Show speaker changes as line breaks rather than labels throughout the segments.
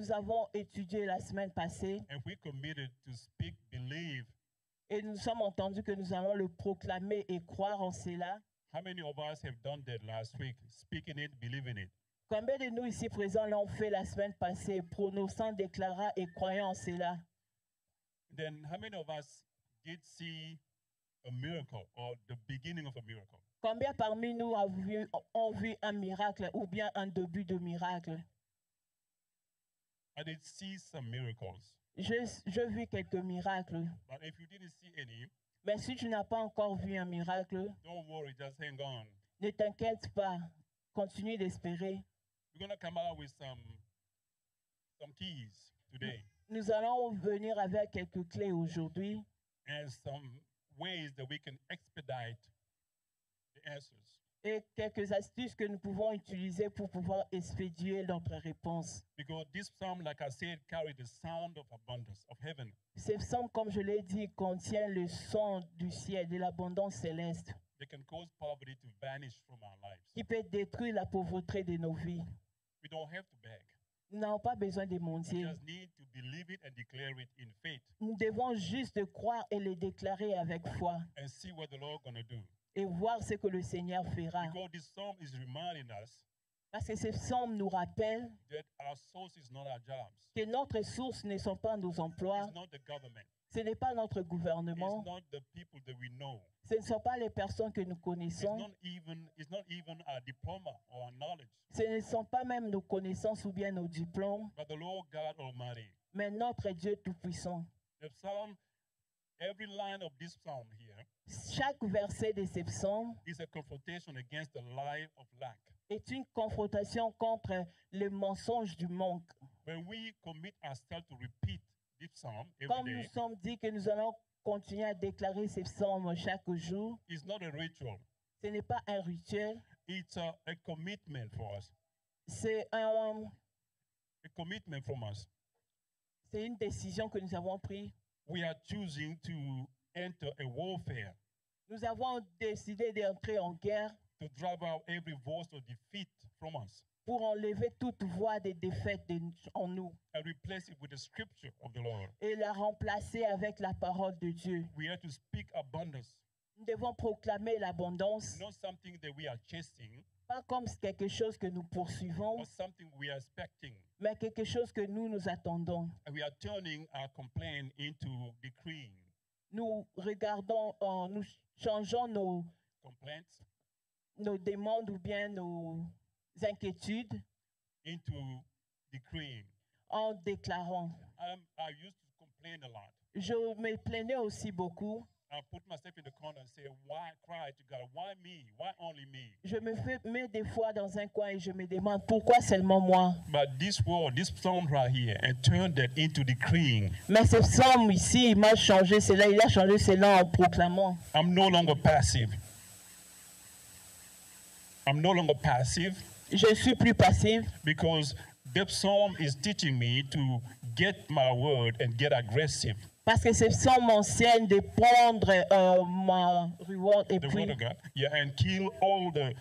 nous avons étudié la semaine passée
and we committed to speak, believe.
et nous sommes entendus que nous allons le proclamer et croire en cela.
How many of us have done that last week? Speaking it, believing it.
Combien de nous ici présents l'ont fait la semaine passée, prononçant, déclarant et croyant en cela?
Then how many of us did see a miracle or the beginning of a miracle?
Combien parmi nous ont vu un miracle ou bien un début de miracle?
I did see some miracles.
Je vis quelques miracles.
But if you didn't see any,
Mais si tu n'as pas encore vu un miracle,
don't worry, just hang on.
ne t'inquiète pas. Continue d'espérer.
We're going to come out with some keys today
Nous allons venir avec quelques clés aujourd'hui
and some ways that we can expedite the answers.
et quelques astuces que nous pouvons utiliser pour pouvoir expédier notre réponse.
Because this psalm, like I said, carries the sound of abundance of heaven.
Ce psaume, comme je l'ai dit, contient le son du ciel, de l'abondance céleste,
They can cause poverty to vanish from our lives.
qui peut détruire la pauvreté de nos vies.
We don't have to beg.
Nous n'avons pas besoin de
We
mentir.
just need to believe it and declare it in faith
Nous devons juste croire et le déclarer avec foi
and see what the Lord gonna do.
et voir ce que le Seigneur fera.
Because this psalm is reminding us
Parce que ce psaume nous rappelle
that our source is not our jobs.
que notre source ne sont pas nos emplois,
It's not the government.
ce n'est pas notre
It's
gouvernement,
not the people that we know.
ce ne sont pas les personnes que nous
It's
connaissons,
not even our diploma or our knowledge.
ce ne sont pas même nos connaissances ou bien nos diplômes,
But the Lord God Almighty.
mais notre Dieu Tout-Puissant.
The psalm, every line of this psalm here
Chaque verset de ce psaume
is a confrontation against the lie of lack.
est une confrontation contre le mensonge du manque.
When we commit ourselves to repeat this psalm
Comme
every
nous
day,
sommes dit que nous allons continuer à déclarer ces psaumes chaque jour,
it's not a ritual.
ce n'est pas un rituel,
It's a commitment for us.
c'est
A commitment from us.
une décision que nous avons prise.
We are choosing to enter a warfare
Nous avons décidé d'entrer en guerre
to drive out every voice of defeat from us
pour enlever toute voix de défaite en nous
and replace it with the scripture of the Lord.
et la remplacer avec la parole de Dieu.
We have to speak abundance,
Nous devons proclamer l'abondance,
not something that we are chasing,
pas comme quelque chose que nous poursuivons,
but something we are expecting.
mais quelque chose que nous attendons.
And we are turning our complaint into decreeing.
Nous regardons, nous changeons
Complaints
nos demandes ou bien nos inquiétudes
into decreeing.
en déclarant.
I used to complain a lot.
Je me plaignais aussi beaucoup.
I put myself in the corner and say, why cry to God? Why me? Why only me?
Je me mets des fois dans un coin et je me demande pourquoi seulement moi.
But this word, this psalm right here, and turned that into decreeing.
Mais ce psaume ici, il m'a changé cela, il a changé cela en proclamant.
I'm no longer passive. I'm no longer passive
Je suis plus passive
because that psalm is teaching me to get my word and get aggressive.
parce que ce psaume m'enseigne de prendre ma reward et
The
puis
word of God. Yeah, and kill all the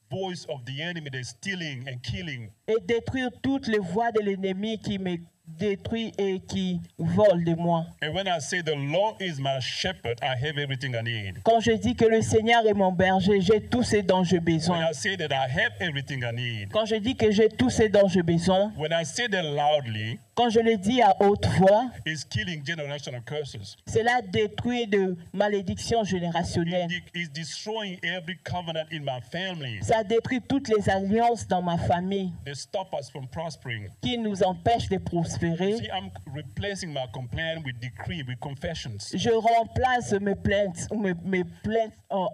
voice of the enemy that's stealing and killing.
et détruire toutes les voix de l'ennemi qui me détruit et qui vole de moi.
And when I say the Lord is my shepherd, I have everything I need.
Quand je dis que le Seigneur est mon berger, j'ai tout ce dont j'ai
When
besoin.
I say that I have everything I need.
Quand je dis que j'ai tout ce dont j'ai besoin,
When I say that loudly,
quand je le dis à haute voix,
it's killing generational curses.
cela détruit de malédictions générationnelles.
It's destroying every covenant in my family
Ça détruit toutes les alliances dans ma famille
that stop us from prospering.
qui nous empêchent de prospérer.
See, I'm replacing my complaint with decree, with confessions.
Je remplace mes plaintes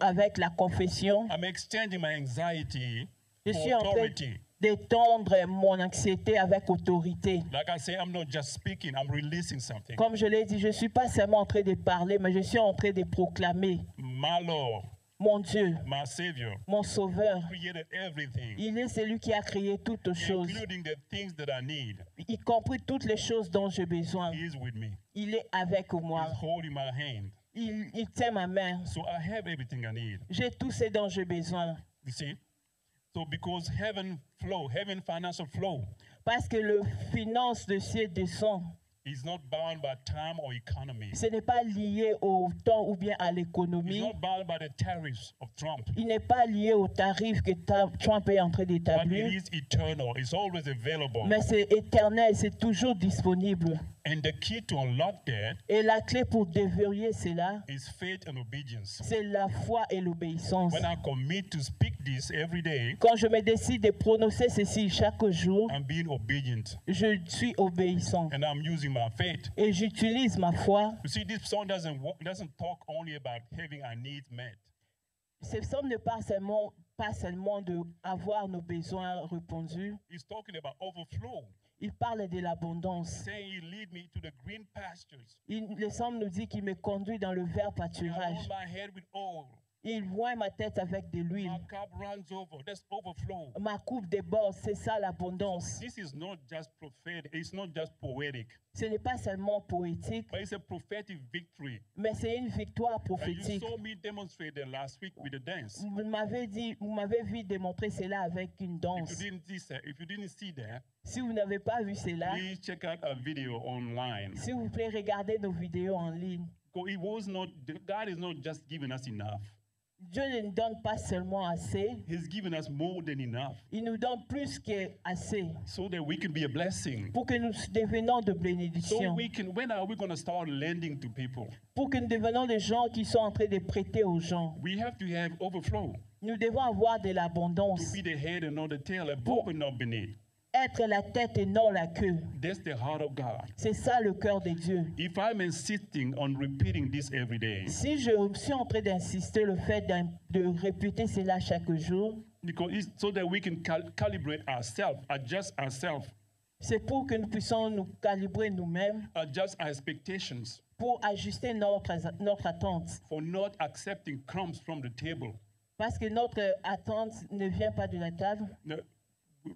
avec la confession.
I'm extending my anxiety
Je
to
suis en train
authority.
d'étendre mon anxiété avec autorité.
Like I say, I'm not just speaking, I'm releasing something.
Comme je l'ai dit, je ne suis pas seulement en train de parler, mais je suis en train de proclamer.
My Lord,
Mon Dieu,
my Savior,
mon Sauveur,
created everything,
il est celui qui a créé toutes choses,
including the things that I need.
y compris toutes les choses dont j'ai besoin.
He is with me.
Il est avec moi.
He's holding my hand.
Il tient ma main.
So I have everything I need.
J'ai tout ce dont j'ai besoin.
You see? So because heaven financial flow,
Parce que le finance de ciel descend.
It's not bound by time or economy.
Ce n'est pas lié au temps ou bien à
It's
l'économie.
not bound by the tariffs of Trump.
Il n'est pas lié aux tarifs que Trump est en train
But
d'établir.
it is eternal. It's always available.
Mais c'est éternel, c'est toujours disponible.
And the key to unlock that
Et la clé pour déverrouiller cela,
is faith and obedience.
c'est la foi et l'obéissance.
When I commit to speak this every day,
Quand je me décide de prononcer ceci chaque jour,
I'm being obedient
je suis obéissant.
and I'm using my faith.
Et j'utilise ma foi.
You see, this psalm doesn't talk only about having our needs met.
Ce psaume ne parle pas seulement d'avoir nos besoins répondus.
It's talking about overflow,
Il parle de l'abondance.
saying, "You lead me to the green pastures.
Le psaume nous dit qu'il me conduit dans le vert
You
pâturage.
anoint my head with oil.
Il voit ma tête avec de l'huile.
My cup runs over." That's overflow.
Ma coupe déborde, c'est ça l'abondance.
This is not just prophetic. It's not just poetic,
Ce n'est pas seulement poétique,
but it's a prophetic victory.
mais c'est une victoire
And you
prophétique.
saw me demonstrate that last week with the dance.
Vous m'avez vu démontrer cela avec une danse.
If you didn't see that,
Si vous n'avez pas vu cela,
please check out a video online.
s'il vous plaît, regardez nos vidéos en ligne.
God is not just giving us enough.
Dieu ne nous donne pas seulement assez,
He's given us more than enough
il nous donne plus qu'assez
so that we can be a blessing.
pour que nous devenions de
So
bénédiction,
when are we going to start lending to people?
pour que nous devenions des gens qui sont en train de prêter aux gens.
We have to have overflow
Nous devons avoir de
to
l'abondance,
be the head and not the tail, above and not beneath.
être la tête et non la queue.
That's the heart of God.
C'est ça le cœur de Dieu.
If I'm insisting on repeating this every day,
Si je suis en train d'insister le fait de répéter cela chaque jour,
so that we can calibrate ourselves, adjust ourselves,
c'est pour que nous puissions nous calibrer nous-mêmes,
adjust our expectations
pour ajuster notre attente.
for not accepting crumbs from the table,
Parce que notre attente ne vient pas de la table,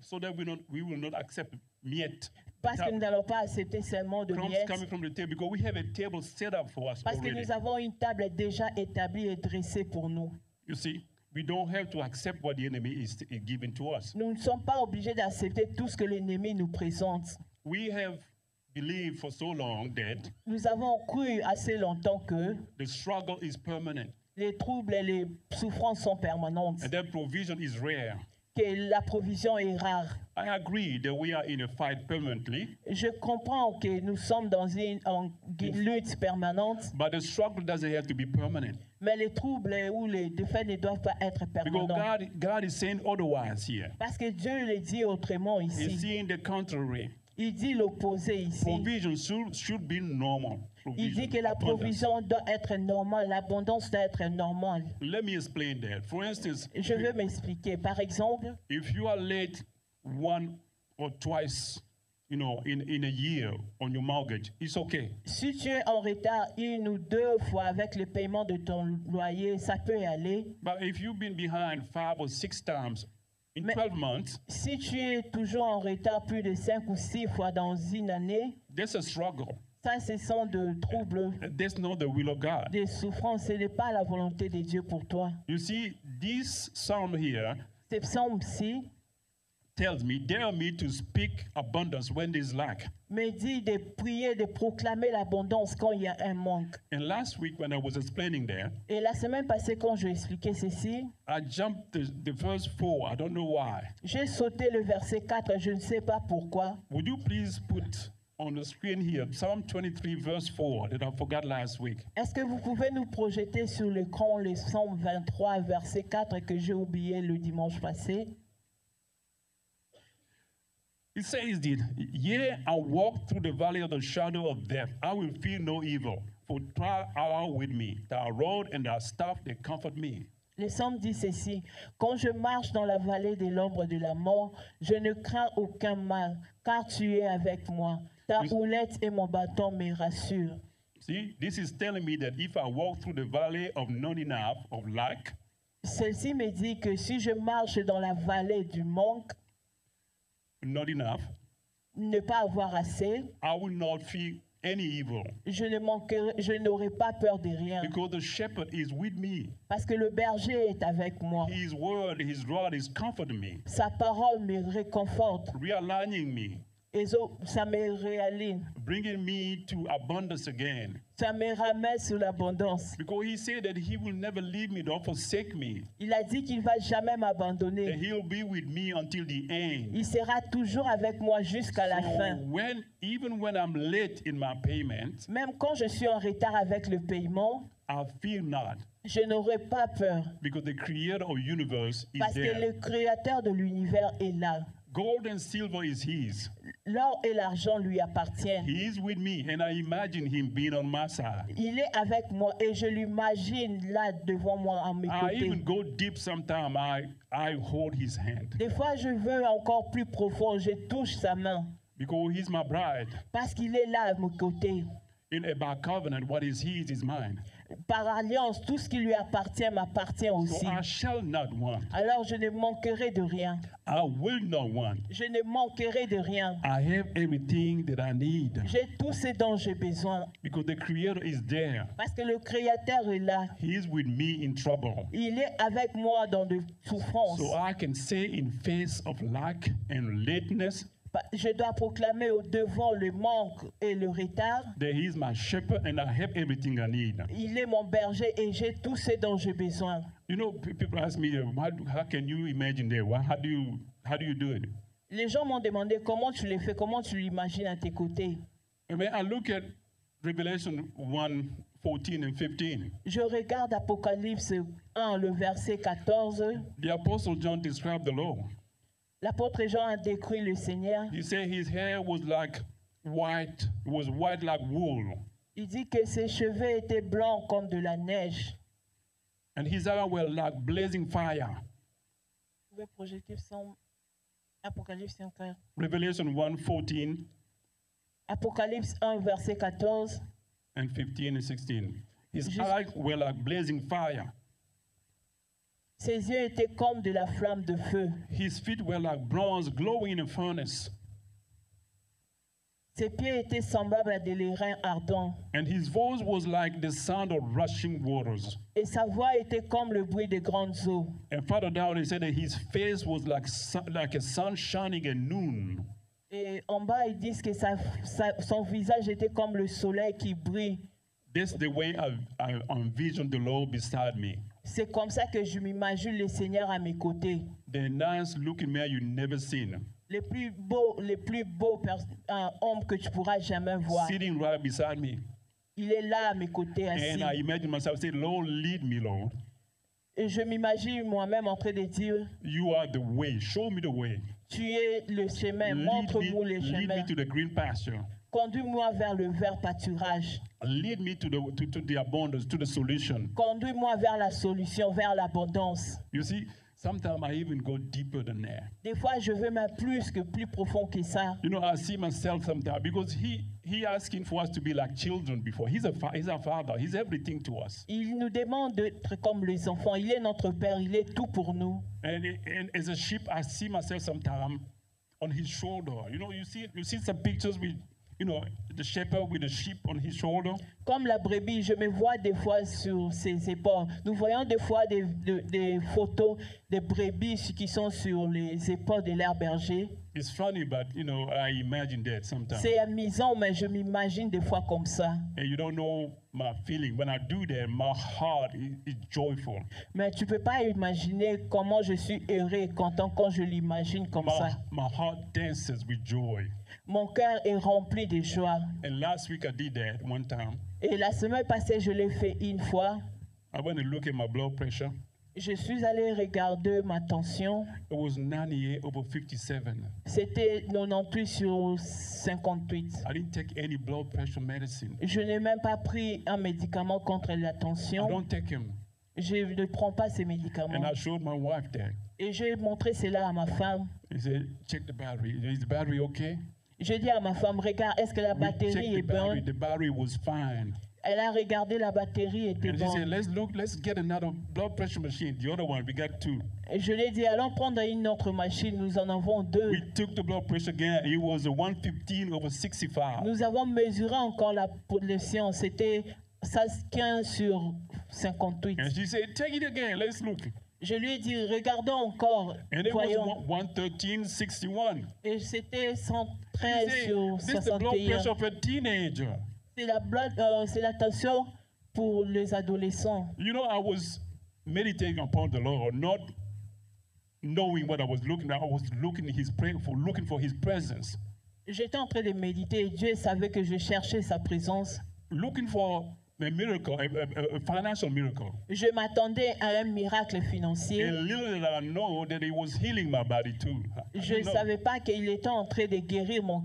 so that we will not accept miette.
parce que nous n'allons pas accepter seulement de
Crumbs
miettes,
coming from the table because we have a table set up for us
parce que
already.
nous avons une table déjà établie et dressée pour nous.
You see, we don't have to accept what the enemy is giving to us.
Nous ne sommes pas obligés d'accepter tout ce que l'ennemi nous présente.
We have believed for so long that
Nous avons cru assez longtemps que
the struggle is permanent
les troubles et les souffrances sont permanentes,
and that provision is rare.
que la provision est rare.
I agree that we are in a fight permanently,
Je comprends que nous sommes dans une lutte permanente,
but the struggle doesn't have to be permanent.
mais les troubles ou les défaites ne doivent pas être
Because
permanents.
God is saying otherwise here.
Parce que Dieu le dit autrement
He's
ici.
saying the contrary.
Il dit l'opposé ici.
Provision should be normal.
Il dit que la
abundance.
provision doit être normale, l'abondance doit être normale.
Let me explain that. For instance,
Je veux m'expliquer. Par exemple,
if you are late one or twice, in a year on your mortgage, it's okay.
si tu es en retard une ou deux fois avec le paiement de ton loyer, ça peut aller.
But if you've been behind 5 or 6 times in
Mais-
12 months,
Si tu es toujours en retard plus de 5 ou 6 fois dans une année,
there's a struggle.
ça, ce sont des troubles,
That's not the will of God.
des souffrances. Ce n'est pas la volonté de Dieu pour toi.
You see, this psalm here
Ce psaume-ci
tells me, dare me to speak abundance when there's lack.
me dit de prier, de proclamer l'abondance quand il y a un manque.
And last week when I was explaining that,
Et la semaine passée, quand je expliquais ceci,
I jumped the verse 4. I don't know why.
j'ai sauté le verset 4, je ne sais pas pourquoi.
Would you please put on the screen here Psalm 23 verse 4 that I forgot last week?
Est-ce que vous pouvez nous projeter sur l'écran le Psaume 23, verset 4 que j'ai oublié le dimanche passé?
It says this, yea, I walk through the valley of the shadow of death. I will fear no evil, for thou art with me. Thy rod and thy staff, they comfort me.
Le Psaume dit ceci, quand je marche dans la vallée de l'ombre de la mort, je ne crains aucun mal, car tu es avec moi. Ta houlette et mon bâton me rassurent.
See, this is telling me that if I walk through the valley of not enough, of lack,
Celle-ci me dit que si je marche dans la vallée du manque,
not enough,
ne pas avoir assez,
I will not fear any evil
je n'aurai pas peur de rien.
because the shepherd is with me.
Parce que le berger est avec moi.
His word, his rod is comforting me,
Sa parole me réconforte.
realigning me,
Et ça me réaligne.
bringing me to abundance again.
Ça me ramène sur l'abondance.
Because he said that he will never leave me nor forsake me,
Il a dit qu'il ne va jamais
that
m'abandonner.
he'll be with me until the end.
Il sera toujours avec moi jusqu'à la fin.
So even when I'm late in my payment,
Même quand je suis en retard avec le paiement,
I fear not,
je n'aurai pas peur.
because the creator of universe is
Parce que
there.
le créateur de l'univers est là.
Gold and silver is his.
L'or et l'argent lui appartiennent.
He is with me, and I imagine him being on my side.
Il est avec moi et je l'imagine là devant moi à mes
I even
côtés.
go deep sometimes. I hold his hand
Des fois, je veux encore plus profond. Je touche sa main
because he's my bride.
parce qu'il est là à mes côtés.
In about covenant, what is his is mine.
Par alliance, tout ce qui lui appartient m'appartient
So
aussi.
I shall not want.
Alors, je ne manquerai de rien.
I will not want.
Je ne manquerai de rien.
I have everything that I need
J'ai tout ce dont j'ai besoin
because the creator is there.
parce que le Créateur est là.
He is with me in trouble.
Il est avec moi dans des souffrances.
So I can say in face of lack and lateness
Je dois proclamer au devant le manque et le retard.
that he is my shepherd and I have everything I need.
Il est mon berger et j'ai tout ce dont j'ai besoin.
You know, people ask me, how can you imagine that? How do you do it?
Les gens m'ont demandé comment tu le fais, comment tu l'imagines à tes côtés.
I mean, I look at Revelation 1, 14 and 15.
Je regarde Apocalypse 1, le verset 14.
The Apostle John described the Lord.
L'apôtre Jean a décrit le Seigneur.
He said his hair was like white, it was white like wool,
Il dit que ses cheveux étaient blancs comme de la neige.
and his eyes were like blazing fire.
Vous pouvez projeter son Apocalypse 1,
Revelation 1, 14
Apocalypse 1, verset 14.
and 15 and 16. His
Just-
eyes were like blazing fire.
Ses yeux étaient comme de la flamme de feu.
His feet were like bronze glowing in a furnace,
Ses pieds étaient semblables à des l'airain ardents.
and his voice was like the sound of rushing waters.
Et sa voix était comme le bruit des grandes eaux.
And further down, he said that his face was like a sun shining at noon.
Et en bas, ils disent que son visage était comme le soleil qui brille.
That's the way I envisioned the Lord beside me.
C'est comme ça que je m'imagine le Seigneur à mes côtés.
The nice looking man you never seen,
Les plus beaux hommes que tu pourras jamais voir.
sitting right beside me.
Il est là à mes côtés assis.
And I imagine myself saying, Lord, lead me, Lord.
Et je m'imagine moi-même en train de dire,
You are the way. Show me the way.
tu es le chemin, montre-nous le
Lead me
chemin.
to the green pasture.
Conduis-moi vers le vert pâturage.
Lead me to the abundance, to the solution.
Conduis-moi vers la solution, vers l'abondance.
You see, sometimes I even go deeper than that.
Des fois, je veux même plus profond que ça.
You know, I see myself sometimes because he asking for us to be like children before. He's our father. He's everything to us.
Il nous demande d'être comme les enfants. Il est notre Père, il est tout pour nous.
And as a sheep, I see myself sometimes on his shoulder. You know, you see some pictures with, you know, the shepherd with the sheep on his shoulder.
Comme la brebis, je me vois des fois sur ses épaules. Nous voyons des fois des photos de brebis qui sont sur les épaules de leur berger.
It's funny, but, you know, I imagine that sometimes.
C'est amusant, mais je m'imagine des fois comme ça.
And you don't know my feeling. When I do that, my heart is joyful.
Mais tu peux pas imaginer comment je suis heureux et content quand je l'imagine comme ça.
My heart dances with joy.
Mon cœur est rempli de joie.
And last week I did that one time.
Et la semaine passée, je l'ai fait une fois.
I went to look at my blood pressure.
Je suis allé regarder ma tension.
It was 98/57.
C'était 98 sur 58.
I didn't take any blood pressure medicine.
Je n'ai même pas pris un médicament contre la
I
tension.
don't take him.
Je ne prends pas ces
And
médicaments.
I showed my wife that.
Et j'ai montré cela à ma femme.
He said, check the battery. Is the battery okay?
Je dis à ma femme, regarde, est-ce que la
We
batterie
checked
est
the battery.
bonne?
The battery was fine.
Elle a regardé la batterie était
And she said,
bonne.
let's get another blood pressure machine. The other one, we got 2.
Et je lui ai dit, allons prendre une autre machine, nous en avons 2.
We took the blood pressure again. It was a 115/65.
Nous avons mesuré encore la pollution, c'était 15/58.
And she said, take it again. Let's look.
Je lui ai dit, regardons encore,
And it was
voyons.
113/61.
Et c'était
She
113
said,
sur
this is the blood
61.
pressure of a teenager.
C'est la tension pour les adolescents.
You know, I was meditating upon the Lord, not knowing what I was looking at. I was looking for His presence,
J'étais en train de méditer et Dieu savait que je cherchais sa présence.
looking for a miracle, a financial miracle.
Je m'attendais à un miracle financier.
And little did I know that He was healing my body too. I
Je ne
didn't know.
savais pas qu'il était en train de guérir mon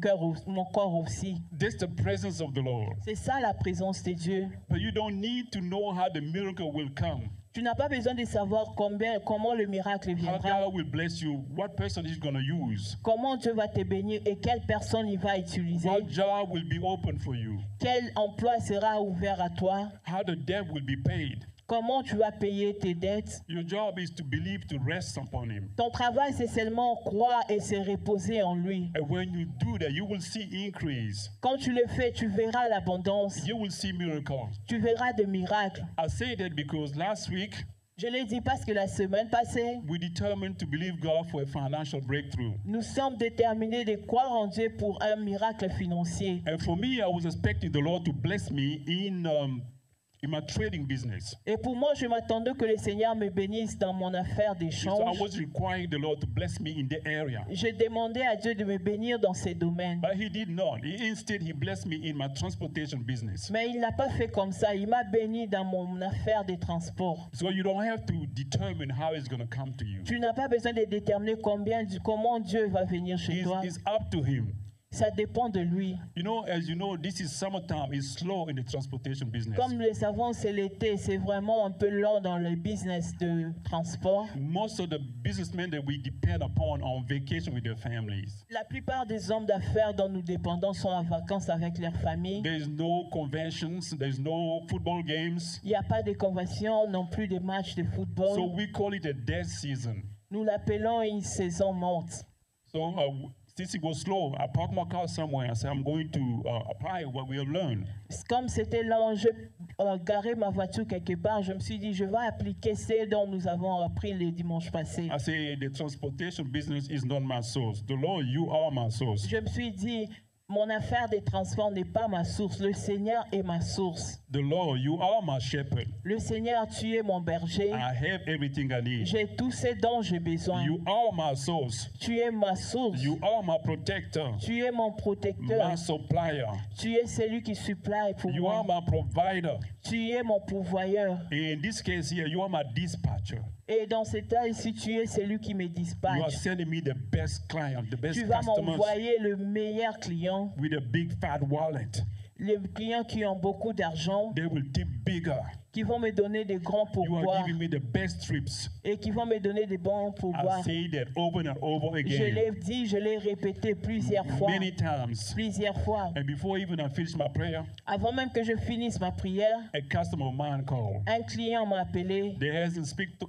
corps aussi.
That's the presence of the Lord.
C'est ça la présence de Dieu.
But you don't need to know how the miracle will come,
Tu n'as pas besoin de savoir comment le miracle
how
viendra,
God will bless you, what person He's going to use,
comment Dieu va te bénir et quelle personne il va utiliser,
what job will be open for you,
quel emploi sera ouvert à toi,
how the debt will be paid.
comment tu vas payer tes dettes.
Your job is to believe, to rest upon Him.
Ton travail, c'est seulement croire et se reposer en lui.
And when you do that, you will see increase.
Quand tu le fais, tu verras l'abondance,
You will see miracles.
tu verras des miracles.
I say that because last week
Je l'ai dit parce que la semaine passée,
we determined to believe God for a financial breakthrough.
nous sommes déterminés de croire en Dieu pour un miracle financier.
And for me, I was expecting the Lord to bless me in my trading business.
Et pour moi, je m'attendais que le Seigneur me bénisse dans mon affaire
So I
d'échange.
was requiring the Lord to bless me in the area.
Je demandais à Dieu de me bénir dans ces domaines.
But He did not. Instead, He blessed me in my transportation business.
Mais il n'a pas fait comme ça. Il m'a béni dans mon affaire de transport.
So you don't have to determine how it's going to come to you.
Tu n'as pas besoin de déterminer comment Dieu va venir chez toi.
It's up to Him.
Ça dépend de lui.
You know, as you know, this is summertime. It's slow in the transportation business.
Comme nous le savons, c'est l'été. C'est vraiment un peu lent dans le business de transport.
Most of the businessmen that we depend upon are on vacation with their families.
La plupart des hommes d'affaires dont nous dépendons sont en vacances avec leur famille.
There's no conventions. There's no football games.
Il n'y a pas de convention, non plus de matchs de
So
football.
we call it a dead season.
Nous l'appelons une saison morte.
So since it was slow, I parked my car somewhere. I said, I'm going to apply what we have learned.
Comme c'était là, je garais ma voiture quelque part, je me suis dit, je vais appliquer ce dont nous avons appris le dimanche passé.
I say, the transportation business is not my source. The Lord, you are my source.
Je me suis dit, mon affaire de transport n'est pas ma source. Le Seigneur est ma source.
The Lord, you are my shepherd.
Le Seigneur, tu es mon berger.
I have everything I need.
J'ai tout ce dont j'ai besoin.
You are my source.
Tu es ma source.
You are my protector,
Tu es mon protecteur.
my supplier.
Tu es celui qui supplie pour
You are
moi.
my provider.
Tu es mon pourvoyeur.
In this case here, you are my dispatcher.
Et dans cet cas ici, tu es celui qui me
You are
dispatche.
sending me the best client, the best
Tu vas
customers
m'envoyer le meilleur client.
with a big fat wallet.
Les clients qui ont beaucoup d'argent,
They will tip bigger.
qui vont me donner des grands
You are
pourboires
giving me the best trips.
et qui vont me donner des bons
I
pourboires.
say that over and over
Je
again,
l'ai dit, je l'ai répété plusieurs fois.
many times.
Plusieurs fois.
And before even I finish my prayer,
Avant même que je finisse ma prière,
a customer of mine called.
un client m'a appelé.
They hasn't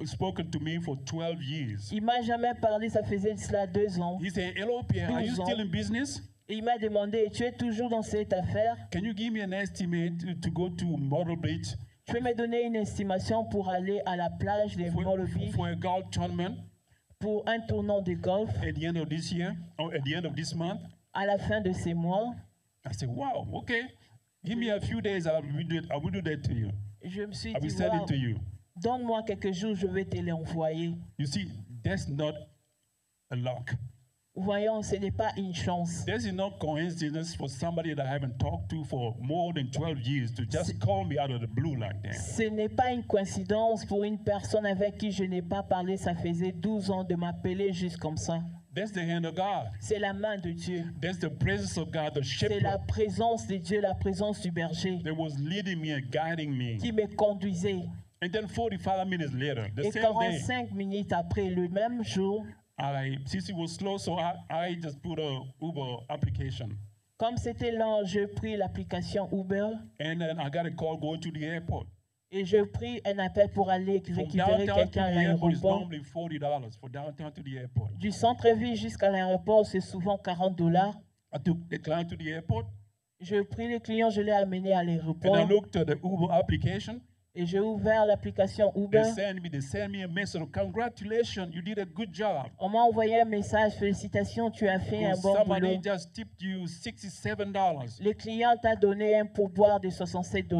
spoken to me for 12 years.
Il m'a jamais parlé, ça faisait de cela 2 ans.
He said, hello, Pierre, are you
12 ans.
still in business?
Et il m'a demandé, tu es toujours dans cette affaire?
Can you give me an estimate to go to Myrtle Beach
Tu peux me donner une estimation pour aller à la plage de Myrtle Beach
for a golf tournament
pour un tournoi de golf
at the end of this year or at the end of this month?
à la fin de ces mois?
I said, wow, okay. Give me a few days, I will do that to you.
Je me suis
I will
dit,
send
wow,
it to you.
donne-moi quelques jours, je vais te l'envoyer.
You see, that's not a luck.
Voyons, ce n'est pas une chance.
This is not coincidence for somebody that I haven't talked to for more than 12 years to just call me out of the blue like that.
Ce n'est pas une coïncidence pour une personne avec qui je n'ai pas parlé, ça faisait 12 ans de m'appeler juste comme ça.
That's the hand of God.
C'est la main de Dieu.
That's the presence of God, the
C'est la
shepherd
présence de Dieu, la présence du berger
that was leading me and guiding me.
qui me conduisait.
And then 45 minutes later, the
Et
same day,
45 minutes après, le même jour,
since it was slow, so I just put a Uber application.
Comme c'était lent, je pris l'application Uber
and then I got a call going to the airport.
et je pris un appel pour aller
From
récupérer
downtown to
quelqu'un
the
à
airport is
l'aéroport.
normally $40 for downtown to the airport.
Du centre-ville jusqu'à l'aéroport, c'est souvent $40.
I took the client to the airport
Je pris le client, je l'ai amené à
and I
l'aéroport
looked at the Uber application.
et j'ai ouvert l'application Uber.
They sent me a message. Congratulations, you did a good job.
On m'a envoyé un message, félicitations, tu as fait un bon
Somebody
boulot.
just tipped you $67.
Le client t'a donné un pourboire de $67.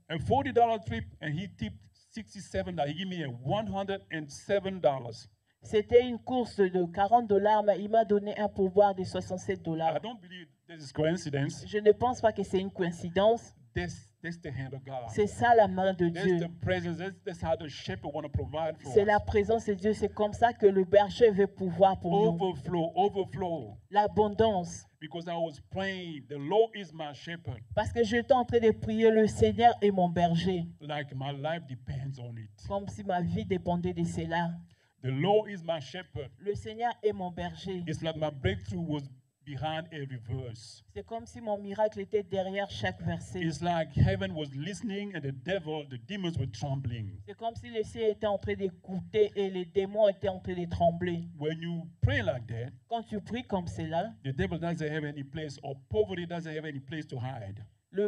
A $40 trip, and he tipped $67. He gave me a $107.
C'était une course de $40, mais il m'a donné un pourboire de $67.
I don't believe this is coincidence.
Je ne pense pas que c'est une coïncidence.
That's the hand of God.
C'est ça la main de
That's
Dieu.
the presence. That's how the shepherd want to provide for
C'est
us.
la présence de Dieu. C'est comme ça que le berger veut pouvoir pour nous.
Overflow.
L'abondance.
Because I was praying, the Lord is my shepherd.
Parce que j'étais en train de prier, le Seigneur est mon berger.
Like my life depends on it.
Comme si ma vie dépendait de cela.
The Lord is my shepherd.
Le Seigneur est mon berger.
It's like my breakthrough was behind every verse.
C'est comme si mon miracle était derrière chaque verset.
It's like heaven was listening and the demons were trembling.
C'est comme si le ciel était en train d'écouter et les démons étaient en train de trembler.
When you pray like that,
Quand tu pries comme cela,
the devil doesn't have any place, or poverty doesn't have any place to hide.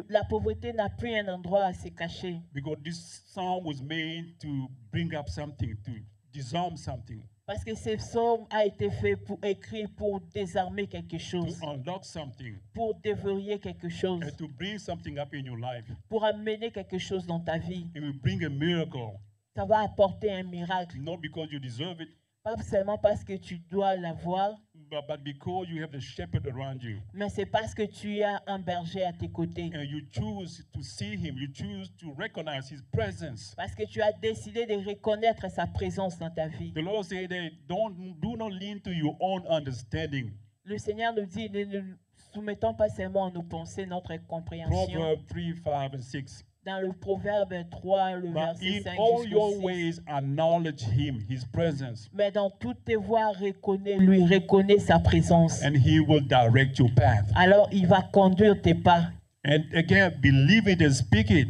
la pauvreté n'a plus un endroit à se cacher.
Because this song was made to bring up something, to disarm something,
Parce que ce psaume a été fait écrit pour désarmer quelque chose,
to unlock something,
pour déverrouiller quelque chose,
and to bring something up in your life.
pour amener quelque chose dans ta vie.
It will bring a miracle,
Ça va apporter un miracle.
not because you deserve it,
Pas seulement parce que tu dois l'avoir,
but because you have the shepherd around you.
mais c'est parce que tu as un berger à tes côtés.
And you choose to see him, you choose to recognize his presence.
Parce que tu as décidé de reconnaître sa présence dans ta vie.
The Lord said that do not lean to your own understanding.
Le Seigneur nous dit, ne nous soumettons pas seulement à nos pensées, notre compréhension.
Proverbs 3, 5, and 6.
Dans le Proverbe 3, le
But
verset
in
5
all
jusqu'au
your
6.
ways acknowledge him, his presence,
Mais dans toutes tes voies, reconnais sa présence.
and he will direct your path.
Alors il va conduire tes pas.
And again, believe it and speak it,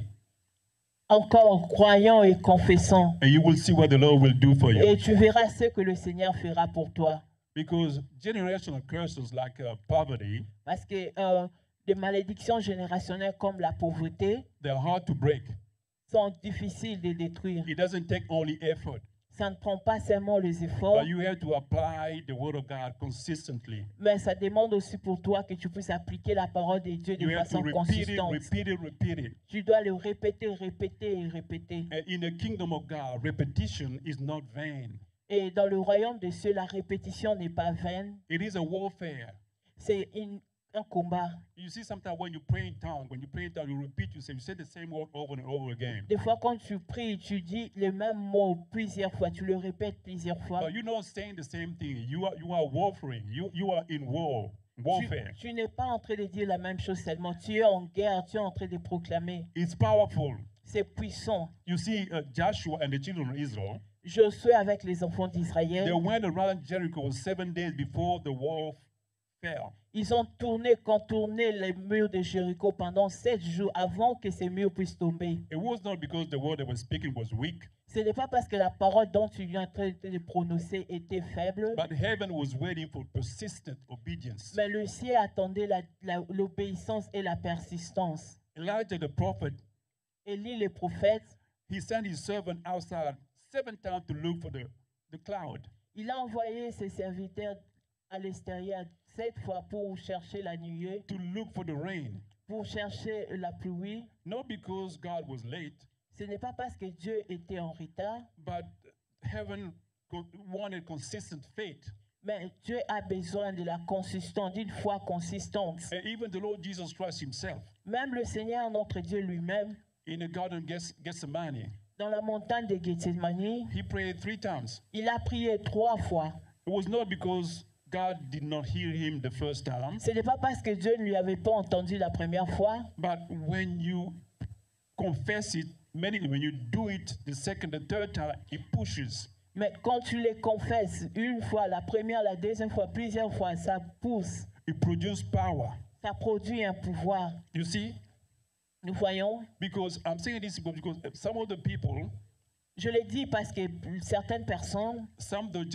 Encore croyant et confessant.
and you will see what the Lord will do for you.
Et tu verras ce que le Seigneur fera pour toi.
Because generational curses like poverty,
Parce que des malédictions générationnelles comme la pauvreté
they're hard to break.
sont difficiles de détruire.
It doesn't take only effort,
Ça ne prend pas seulement les efforts,
but you have to apply the word of God consistently.
mais ça demande aussi pour toi que tu puisses appliquer la parole de Dieu de
You have to
façon consistante.
repeat it.
Tu dois le répéter, répéter et répéter.
And in the kingdom of God, repetition is not vain.
Et dans le royaume de Dieu, la répétition n'est pas vaine.
It is a warfare.
C'est un combat.
You see, sometimes when you pray in tongues, you repeat, you say the same word over and over again.
Des fois, quand tu pries, tu dis le même mot plusieurs fois. Tu le répètes plusieurs fois.
But you're not saying the same thing. You are warfaring. You are in warfare.
Tu n'es pas en train de dire la même chose seulement. Tu es en guerre. Tu es en train de proclamer.
It's powerful.
C'est puissant.
You see, Joshua and the children of Israel,
Josué avec les enfants
they
d'Israël,
went around Jericho 7 days before the wall fell.
ils ont contourné les murs de Jéricho pendant 7 jours avant que ces murs puissent tomber.
It was not because the word they were speaking was weak,
Ce n'est pas parce que la parole dont tu viens de prononcer était faible,
but heaven was waiting for persistent obedience.
mais le ciel attendait l'obéissance et la persistance.
Elijah the prophet,
Élie le prophète,
he sent his servant outside 7 times to look for the cloud.
il a envoyé ses serviteurs à l'extérieur 7 fois pour chercher la nuée,
To look for the rain.
pour chercher la pluie.
Not because God was late,
Ce n'est pas parce que Dieu était en retard,
but heaven wanted consistent faith.
mais Dieu a besoin de la consistance, d'une foi consistante.
And even the Lord Jesus Christ himself,
Même le Seigneur, notre Dieu lui-même,
in the garden of Gethsemane,
dans la montagne de Gethsemane,
he prayed 3 times.
il a prié 3 fois.
It was not because God did not hear him the first time,
Ce n'est pas parce que Dieu ne lui avait pas entendu la première fois,
but when you confess it, when you do it the second, the third time, it pushes.
mais quand tu les confesses une fois, la première, la deuxième fois, plusieurs fois, ça pousse,
It produces power.
Ça produit un pouvoir.
You see?
Nous voyons.
Because I'm saying this because some of the people,
Je le dis parce que certaines personnes,
some of the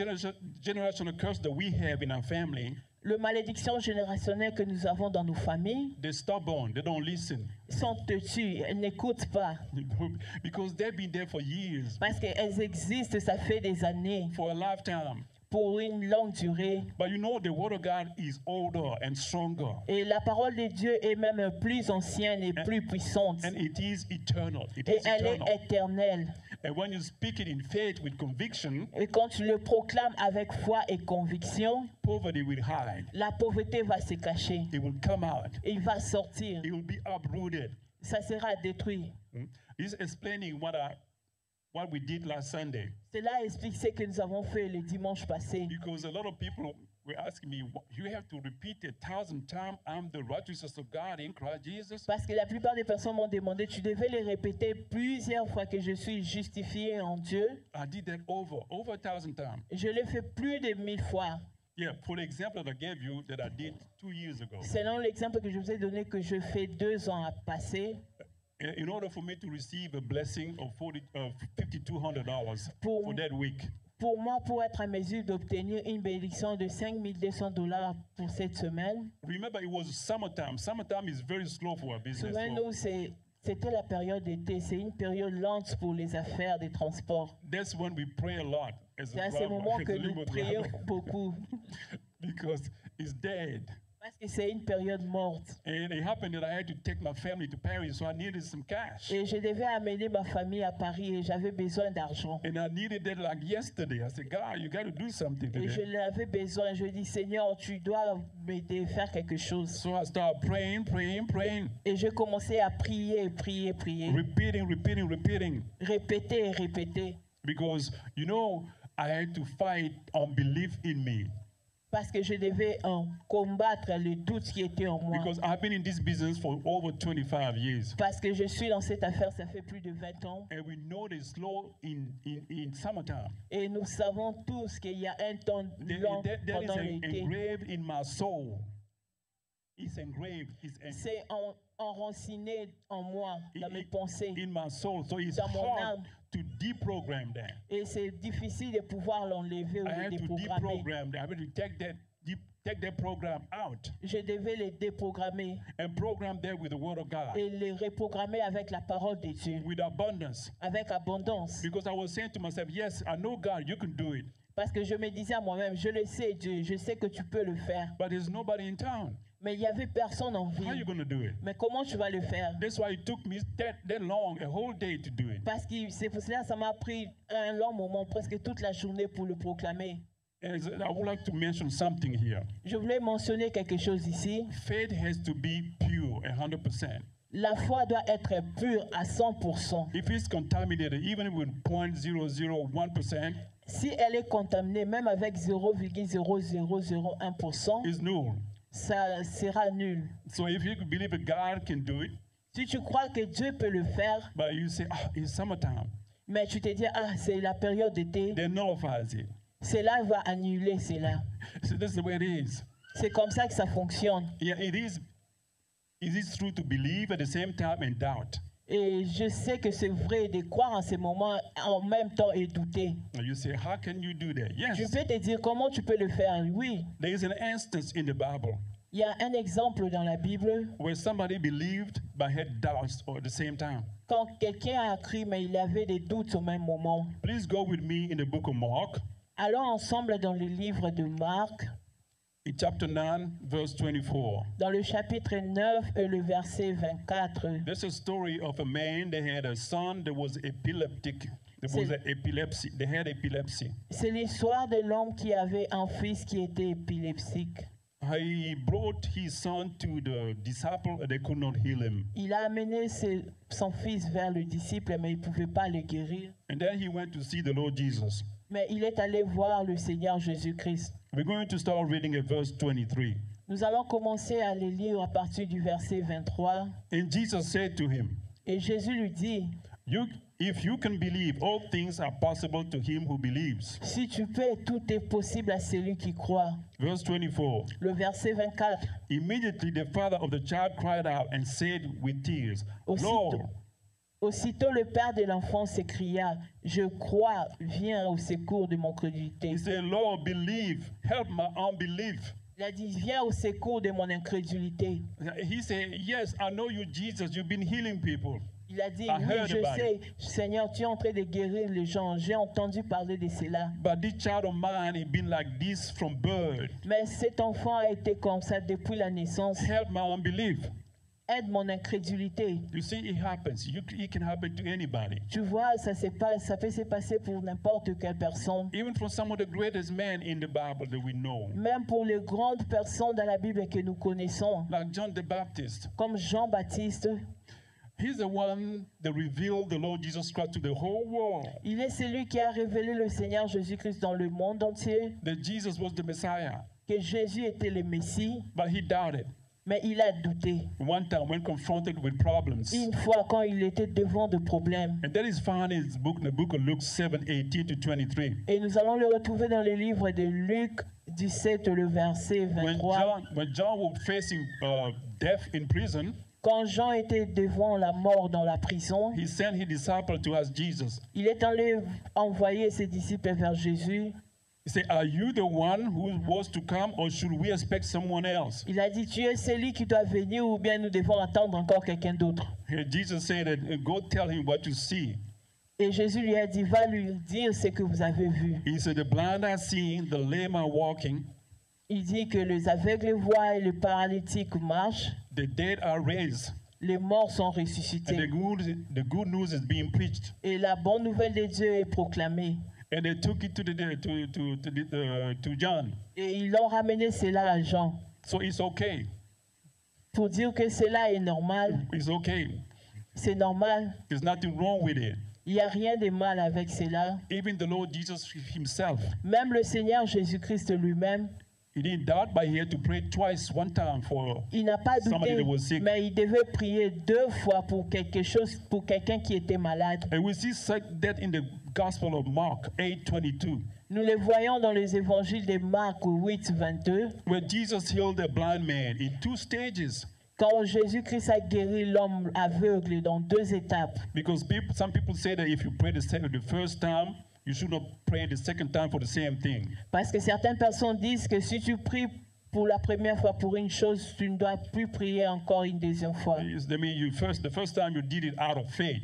generational curse that we have in our family,
le malédiction générationnelle que nous avons dans nos familles,
they're stubborn, they don't listen.
sont têtues, elles n'écoutent pas.
Because they've been there for years,
Parce qu'elles existent, ça fait des années,
for a lifetime.
pour une longue durée.
But you know, the word of God is older and stronger.
Et la parole de Dieu est même plus ancienne et plus puissante.
And it is eternal. It
Et
is
elle
eternal.
est éternelle.
And when you speak it in faith with conviction,
Et quand tu le proclames avec foi et conviction,
poverty will hide.
la pauvreté va se cacher.
It will come out.
Et il va sortir.
It will be uprooted.
Ça sera détruit.
He's explaining what we did last Sunday.
Cela explique ce que nous avons fait le dimanche passé.
Because a lot of people were asking me, you have to repeat 1,000 times, I'm the righteousness of God in Christ Jesus.
Parce que la plupart des personnes m'ont demandé, tu devais les répéter plusieurs fois que je suis justifié en Dieu.
I did that over 1,000 times.
Je l'ai fait plus de 1000 fois.
Yeah, for the example that I gave you that I did 2 years ago.
Selon l'exemple que je vous ai donné que je fais 2 ans à passer,
In order for me to receive a blessing of $5,200
Pour-
for that week,
pour moi, pour être en mesure d'obtenir une bénédiction de $5,200 pour cette semaine,
remember it was summertime. Summertime is very slow for our business.
souvenez-nous, c'était la période d'été. C'est une période lente pour les affaires des transports.
That's when we pray a lot as
C'est
a
à ce
driver,
moment
as
que
a
nous
limo
prions
driver,
beaucoup.
because it's dead.
Parce que c'est une période morte.
And it happened that I had to take my family to Paris, so I needed some cash.
Et je devais amener ma famille à Paris et j'avais besoin d'argent.
And I needed that like yesterday. I said, God, you got to do something
Et je
today.
l'avais besoin. Je dis, Seigneur, tu dois m'aider, faire quelque chose.
So I started praying.
Et je commençais à prier, prier, prier.
Repeating.
Répéter et répéter.
Because, you know, I had to fight unbelief in me.
Parce que je devais combattre le doute qui était en moi.
Because I've been in this business for over 25 years.
Parce que je suis dans cette affaire, ça fait plus de 20 ans.
And we know it's slow in summertime.
Et nous savons tous qu'il y a un temps long
That is
pendant l'été.
engraved in my soul. It's engraved.
C'est enraciné en moi, dans mes pensées.
In my soul. So it's
Dans mon
hard
âme.
to deprogram that.
Et c'est difficile de pouvoir l'enlever ou
I
le
had to
déprogrammer.
deprogram that. I had to take that program out
Je devais les déprogrammer
and program that with the word of God,
et les reprogrammer avec la parole de Dieu,
with abundance.
avec abondance.
Because I was saying to myself, yes, I know God, you can do it,
Parce que je me disais à moi-même, je le sais Dieu, je sais que tu peux le faire.
but there's nobody in town.
Mais il n'y avait personne en
How are you
ville.
going to do it?
Mais comment tu vas le faire?
That's why it took me that long, a whole day to do it.
Parce que c'est pour cela que ça m'a pris un long moment, presque toute la journée pour le proclamer.
And I would like to mention something here.
Je voulais mentionner quelque chose ici.
Faith has to be pure, 100%.
La foi doit être pure à 100%.
If it's contaminated, even with 0.001%,
Si elle est contaminée, même avec 0,0001%,
it's null.
ça sera nul.
So if you believe that God can do it,
Si tu crois que Dieu peut le faire,
but you say, it's summertime,
mais tu te dis, ah, c'est la période d'été,
then nullifies it.
cela va annuler cela.
So that's the way it is.
C'est comme ça que ça fonctionne.
Yeah, it is. It is true to believe at the same time and doubt.
Et je sais que c'est vrai de croire en ce moment en même temps et douter.
And you say, how can you do that?
Je
Yes.
peux te dire comment tu peux le faire. Oui,
There is an instance in the Bible
il y a un exemple dans la Bible
where somebody believed but had doubts at the same time.
quand quelqu'un a cru mais il avait des doutes au même moment.
Please go with me in the book of Mark,
Allons ensemble dans le livre de Marc,
in chapter 9, verse 24.
dans le chapitre 9 et le verset 24.
There's a story of a man that had a son that was epileptic. They had epilepsy.
C'est l'histoire de l'homme qui avait un fils qui était épileptique.
He brought his son to the disciple and they could not heal him.
Il a amené son fils vers le disciple, mais il ne pouvait pas le guérir.
And then he went to see the Lord Jesus.
Mais il est allé voir le Seigneur Jésus-Christ.
We're going to start reading at verse 23.
Nous allons commencer à les lire à partir du verset 23.
And Jesus said to him,
Et Jésus lui dit,
If you can believe, all things are possible to him who believes.
Si tu peux, tout est possible à celui qui croit.
Verse 24.
Le verset 24.
Immediately the father of the child cried out and said with tears, Lord,
Aussitôt le père de l'enfant s'écria, je crois, viens au secours de mon crédulité.
he said, Lord, believe, help my unbelief.
Il a dit, viens au secours de mon incrédulité.
He said, yes, I know you, Jesus. You've been healing people.
Il a dit,
I
oui,
heard
je
about
sais, Seigneur, tu es en train de guérir les gens. J'ai entendu parler de cela.
But this child of mine has been like this from birth.
Mais cet enfant a été comme ça depuis la naissance.
Help my unbelief.
Aide mon incrédulité.
You see, it happens. It can happen to anybody.
Tu vois, ça peut se passer pour n'importe quelle personne.
Even for some of the greatest men in the Bible that we know.
Même pour les grandes personnes dans la Bible que nous connaissons.
Like John the Baptist.
Comme Jean-Baptiste.
He's the one that revealed the Lord Jesus Christ to the whole world.
Il est celui qui a révélé le Seigneur Jésus-Christ dans le monde entier.
That Jesus was the Messiah.
Que Jésus était le Messie.
But he doubted.
Mais il a douté.
One time when confronted with problems.
Une fois quand il était devant de problèmes.
And that is found in the book of Luke 7:18 to 23.
Et nous allons le retrouver dans le livre de Luc 17, le verset 23.
When John was facing death in prison,
quand Jean était devant la mort dans la prison,
he sent his disciples to ask Jesus.
Il est allé envoyer ses disciples vers Jésus.
He said, "Are you the one who was to come, or should we expect someone else?"
Il a dit, tu es celui qui doit venir, ou bien nous devons attendre encore quelqu'un d'autre.
Jesus said, "Go tell him what you see."
Et Jésus lui a dit, va lui dire ce que vous avez vu.
He said, "The blind are seeing, the lame are walking."
Il dit que les aveugles voient et les paralytiques marchent.
The dead are raised.
Les morts sont ressuscités.
And the good news is being preached.
Et la bonne nouvelle de Dieu est proclamée.
And they took it to John.
Et ils l'ont ramené cela à Jean.
So it's okay.
Pour dire que cela est normal.
It's okay.
C'est normal.
There's nothing wrong with it.
Il n'y a rien de mal avec cela.
Even the Lord Jesus himself.
Même le Seigneur Jésus-Christ lui-même.
He didn't doubt, but he had to pray twice, one time for
il n'a pas
somebody
douté,
that was sick.
Mais il devait prier 2 fois pour quelque chose, pour quelqu'un qui était malade.
And we see that in the Gospel of Mark 8:22.
Nous le voyons dans les évangiles de Marc 8:22.
Where Jesus healed a blind man in 2 stages.
Quand Jésus-Christ a guéri l'homme aveugle dans 2 étapes.
Because some people say that if you pray the first time, you should not pray the second time for the same thing.
Parce que certaines personnes disent que si tu pries pour la première fois pour une chose, tu ne dois plus prier encore une deuxième fois.
I mean, the first time you did it out of faith.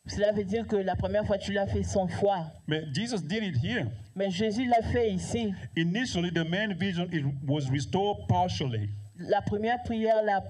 Cela veut dire que la première fois tu l'as fait sans foi.
But Jesus did it here.
Mais Jésus l'a fait ici.
Initially, the man's vision was restored partially.
La première prière, la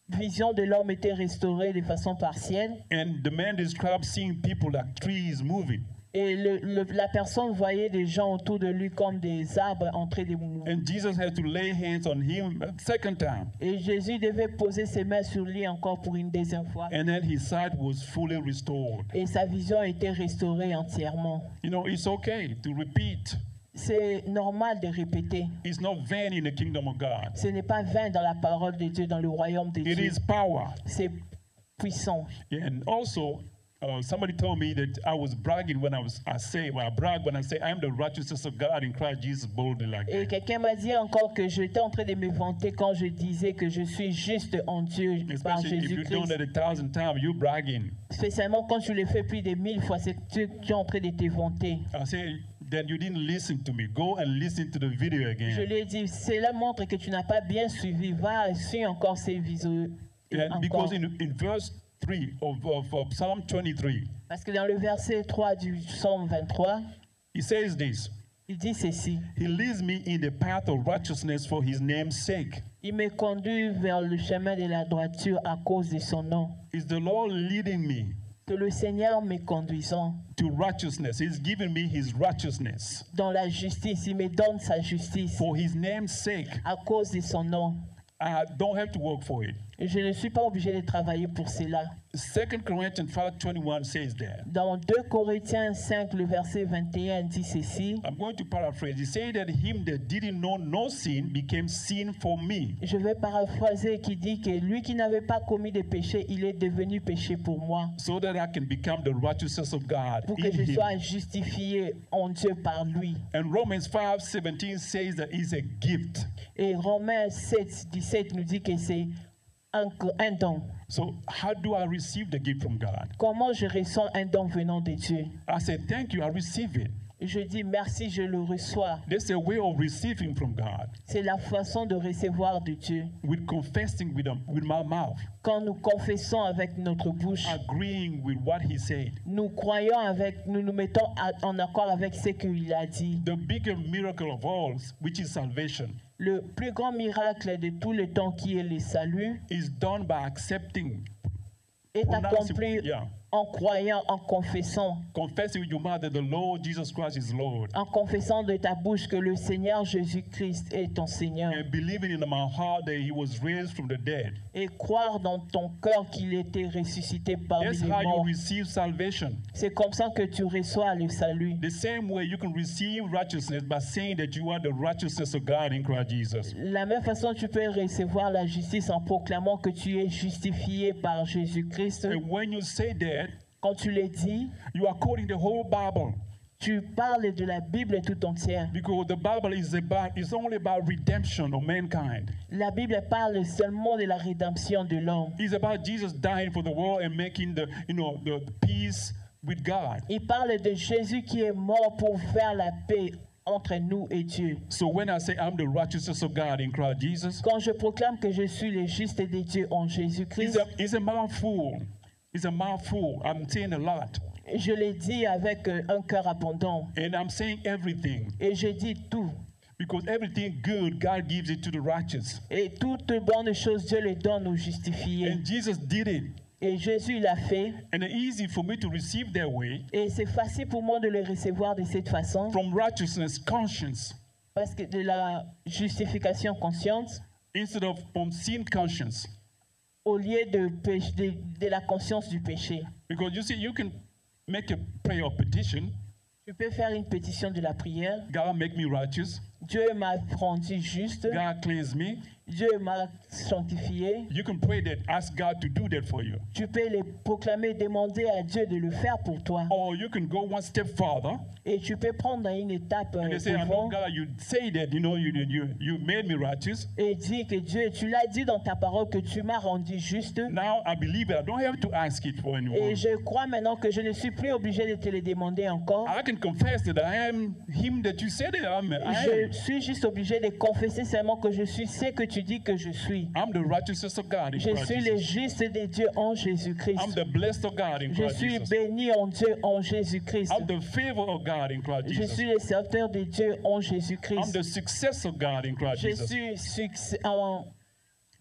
vision de l'homme était restaurée de façon partielle.
And the man described seeing people like trees moving.
Et la personne voyait des gens autour de lui comme des arbres en train de mourir.
And Jesus had to lay hands on him a second time.
Et Jésus devait poser ses mains sur lui encore pour une deuxième fois.
And then his sight was fully restored.
Et sa vision était restaurée entièrement.
You know, it's okay to repeat.
C'est normal de répéter.
It's not vain in the kingdom of God.
Ce n'est pas vain dans la parole de Dieu, dans le royaume de Dieu.
It is power.
C'est puissant.
And also, somebody told me that I was bragging when I brag when I say I'm the righteousness of God in Christ Jesus boldly like
Et
that.
quelqu'un m'a dit encore que j'étais en train de me vanter quand je disais que je suis juste en Dieu par
Especially if you've done
Jésus-Christ.
it 1,000 times, you're bragging.
Spécialement quand tu le fais plus de 1000 fois, c'est que tu es en train de te vanter.
I say, then you didn't listen to me. Go and listen to the video
Je
again.
lui ai dit, cela montre que tu n'as pas bien suivi. Va, suis encore ces vidéos.
And because in verse 3 of Psalm 23,
Parce que dans le verset 3 du psaume 23,
he says this.
il dit ceci.
He leads me in the path of righteousness for his name's sake.
Il me conduit vers le chemin de la droiture à cause de son nom.
Is the Lord leading me
Que le Seigneur me conduisant
to righteousness? He's giving me his righteousness
dans la justice. Il me donne sa justice
for his name's sake.
à cause de son nom.
I don't have to work for it.
Je ne suis pas obligé de travailler pour cela.
2 Corinthians 5:21 says that.
Dans 2 Corinthiens 5, le verset 21 dit ceci.
I'm going to paraphrase. He said that him that didn't know no sin became sin for me.
Je vais paraphraser qui dit que lui qui n'avait pas commis de péché, il est devenu péché pour moi.
So that I can become the righteousness of God
Pour que
in
je
him.
sois justifié en Dieu par lui.
And Romans 5:17 says that it's a gift.
Et Romains 7, 17 nous dit que c'est un don.
So how do I receive the gift from God?
Comment je reçois un don venant de Dieu?
I say thank you, I receive it.
Je dis merci, je le reçois.
There's a way of receiving from God.
C'est la façon de recevoir de Dieu.
With confessing with my mouth.
Quand nous confessons avec notre bouche,
Agreeing with what he said.
nous croyons nous nous mettons en accord avec ce qu'il a dit.
The bigger miracle of all, which is salvation,
Le plus grand miracle de tout le temps qui est le salut
is done by accepting,
est accompli
yeah,
en croyant, en confessant.
confessing with your mouth that the Lord Jesus Christ is Lord,
En confessant de ta bouche que le Seigneur Jésus-Christ est ton Seigneur.
and believing in my heart that he was raised from the dead.
Et croire dans ton cœur qu'il était ressuscité parmi
That's
les
how you
morts.
receive salvation.
C'est comme ça que tu reçois le salut.
The same way you can receive righteousness by saying that you are the righteousness of God in Christ Jesus.
La même façon, tu peux recevoir la justice en proclamant que tu es justifié par Jésus-Christ.
And when you say that,
Quand tu le dis,
you are quoting the whole Bible,
tu parles de la Bible tout entière.
because the Bible is only about redemption of mankind.
La Bible parle seulement de la rédemption de l'homme.
It's about Jesus dying for the world and making the peace with God.
Il parle de Jésus qui est mort pour faire la paix entre nous et Dieu.
So when I say I'm the righteousness of God in Christ Jesus,
Quand je proclame que je suis le juste de Dieu en Jésus-Christ,
it's a mouthful. It's a mouthful. I'm saying a lot.
je le dis avec un cœur abondant.
And I'm saying everything.
Et je dis tout.
Because everything good, God gives it to the righteous.
Et toutes bonnes choses, Dieu les donne aux justifiés.
And Jesus did it.
Et Jésus l'a fait.
And it's easy for me to receive that way.
Et c'est facile pour moi de le recevoir de cette façon.
From righteousness, conscience,
Parce que de la justification consciente,
instead of from sin conscience.
au lieu de la conscience du péché.
Because you see, you can make a prayer of petition.
Tu peux faire une pétition de la prière.
God make me righteous.
Dieu m'a rendu juste.
God cleanse me.
Dieu m'a sanctifié.
You can pray that, ask God to do that for you.
Tu peux le proclamer, demander à Dieu de le faire pour toi.
Or you can go one step farther
Et tu peux prendre une étape
and they say, I know
devant
God, you say that, you made me righteous.
et dire que Dieu, tu l'as dit dans ta parole que tu m'as rendu juste.
Now I believe it. I don't have to ask it for anyone.
Et je crois maintenant que je ne suis plus obligé de te le demander encore.
I can confess that I am him that you said that I am.
Je suis juste obligé de confesser seulement que je suis ce que tu dis que je suis.
I'm the righteousness of God in
Je
Christ
suis le
Jesus.
juste de Dieu en
I'm
Jésus-Christ.
the blessed of God in
Je
Christ
suis
Jesus.
béni en Dieu en Jésus-Christ.
I'm the favor of God in Christ
Je
Jesus.
suis le serviteur de Dieu en
I'm
Jésus-Christ.
the success of God in Christ
Je
Jesus.
suis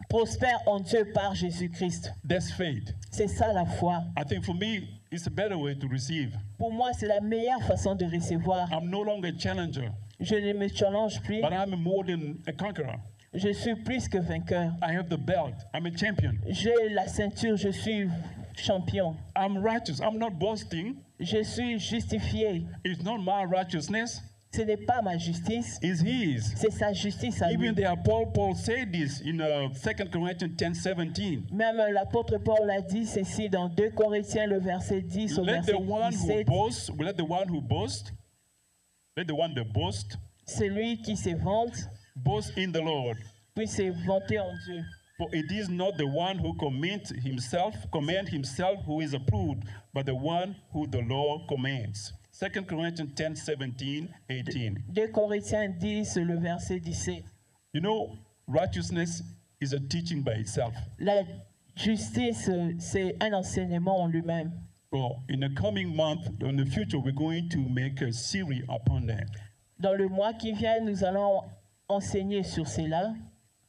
prospère en Dieu par Jésus-Christ.
That's faith.
C'est ça la foi.
I think for me, it's a better way to receive.
Pour moi, c'est la meilleure façon de recevoir.
I'm no longer a challenger,
Je ne me challenge plus.
but I'm more than a conqueror.
Je suis plus que vainqueur.
I have the belt. I'm a champion.
J'ai la ceinture, je suis champion.
I'm righteous. I'm not boasting.
Je suis justifié.
It's not my righteousness.
Ce n'est pas ma justice,
It's his.
c'est sa justice à lui.
Even the Paul said this in 2 Corinthians 10:17.
Même l'apôtre Paul a dit ceci dans 2 Corinthiens, le verset 10 au
Let
verset
the one who
17.
boasts, let the one that boasts,
Celui qui se vante
boast in the Lord.
puisse se vanter en Dieu.
For it is not the one who commends himself who is approved, but the one who the Lord commands. 2 Corinthians 10:17, 18.
2 Corinthiens 10, le verset 17.
You know, righteousness is a teaching by itself.
La justice, c'est un enseignement en lui-même.
Well, in the coming month, in the future, we're going to make a series upon that
Dans le mois qui vient, nous allons enseigner sur cela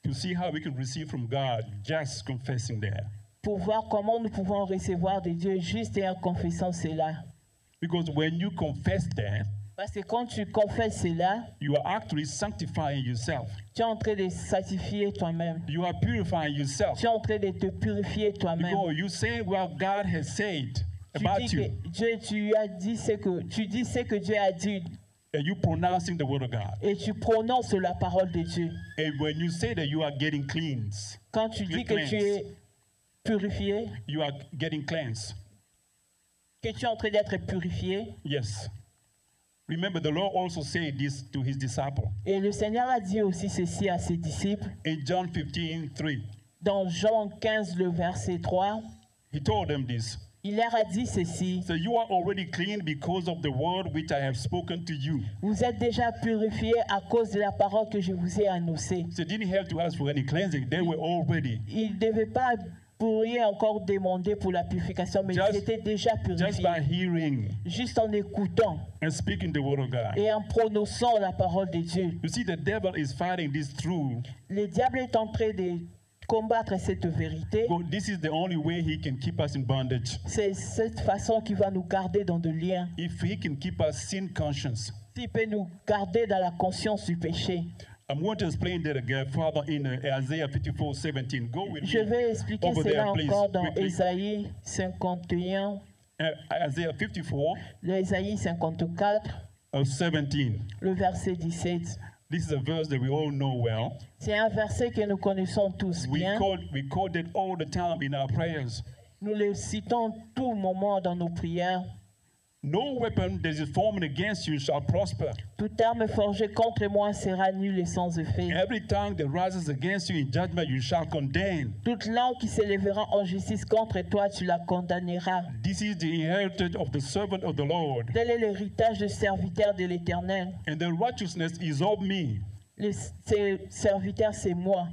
to see how we can receive from God just confessing that.
pour voir comment nous pouvons recevoir de Dieu juste et en confessant cela.
Because when you confess that,
Parce que quand tu confesses cela,
you are actually sanctifying yourself.
tu es en train de sanctifier toi-même.
You are purifying yourself.
Tu es en train de te purifier toi-même.
Because you say what God has said
Tu
about
dis
you,
que Dieu, tu dis ce que Dieu a dit
and you pronouncing the word of God.
et tu prononces la parole de Dieu.
And when you say that you are getting cleansed,
Quand tu dis que tu es purifié,
you are getting cleansed.
que tu es en train d'être purifié,
Yes. Remember, the Lord also said this to his disciples
et le Seigneur a dit aussi ceci à ses disciples
in John 15:3.
dans Jean 15, le verset 3.
He told them this.
Il leur a dit ceci:
So you are already clean because of the word which I have spoken to you.
vous êtes déjà purifiés à cause de la parole que je vous ai annoncée.
So they didn't have to ask for any cleansing. They were already.
Ils ne devaient pas pour rien encore demander pour la purification, mais
Just-
ils étaient déjà
Just
purifiés.
by hearing
Juste en écoutant
and speaking the word of God.
et en prononçant la parole de Dieu.
You see, the devil is fighting this through.
Le diable est en train de combattre cette vérité.
But this is the only way he can keep us in bondage.
C'est cette façon qui va nous garder dans de liens.
If he can keep us sin conscious.
S'il peut nous garder dans la conscience du péché.
I'm going to explain that again, Father, in Isaiah 54:17. Go with
Je
me
vais expliquer
over
cela
there, please.
encore dans
quickly.
Ésaïe 51,
Isaiah 54,
l'Ésaïe 54,
17.
le verset 17.
This is a verse that we all know well.
C'est un verset que nous connaissons tous bien.
We quote it all the time in our prayers.
Nous le citons tout moment dans nos prières.
No weapon that is formed against you shall prosper.
Toute arme forgée contre moi sera nulle et sans effet.
Every tongue that rises against you in judgment you shall condemn.
Toute langue qui s'élèvera en justice contre toi, tu la condamneras.
This is the inheritance of the servant of the Lord,
Tel est l'héritage du serviteur de l'Éternel.
and the righteousness is of me.
Le serviteur, c'est moi.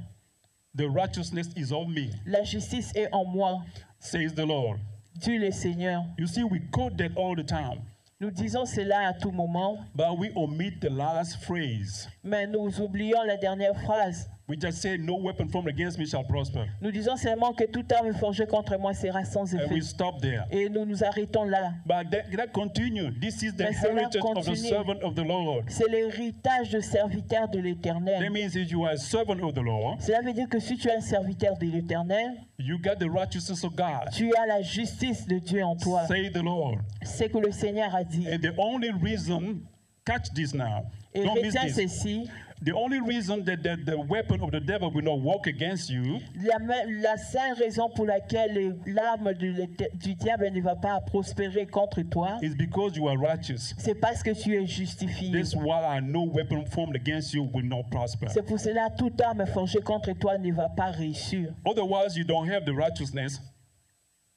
The righteousness is of me,
La justice est en moi,
says the Lord.
dit le Seigneur.
You see, we quote that all the time,
Nous disons cela à tout moment,
but we omit the last phrase.
mais nous oublions la dernière phrase.
We just say, no weapon formed against me shall prosper.
Nous disons seulement que toute arme forgée contre moi sera sans
And
effet.
we stop there.
Et nous nous arrêtons là.
But that continue. This is the
Mais cela
heritage of the
continue.
servant of the Lord.
C'est l'héritage du serviteur de
That
l'Éternel.
means if you are a servant of the Lord,
Cela veut dire que si tu es un serviteur de l'Éternel,
you got the righteousness of God.
tu as la justice de Dieu en toi.
Say the Lord.
C'est que le Seigneur a dit.
And the only reason, catch this now,
Et
don't miss
retiens
this.
ceci.
The only reason that the weapon of the devil will not work against you
La seule raison pour laquelle l'arme du diable ne va pas prospérer contre toi,
is because you are righteous.
c'est parce que tu es justifié.
That's why no weapon formed against you will not prosper.
C'est pour cela que toute arme forgée contre toi ne va pas réussir.
Otherwise, you don't have the righteousness.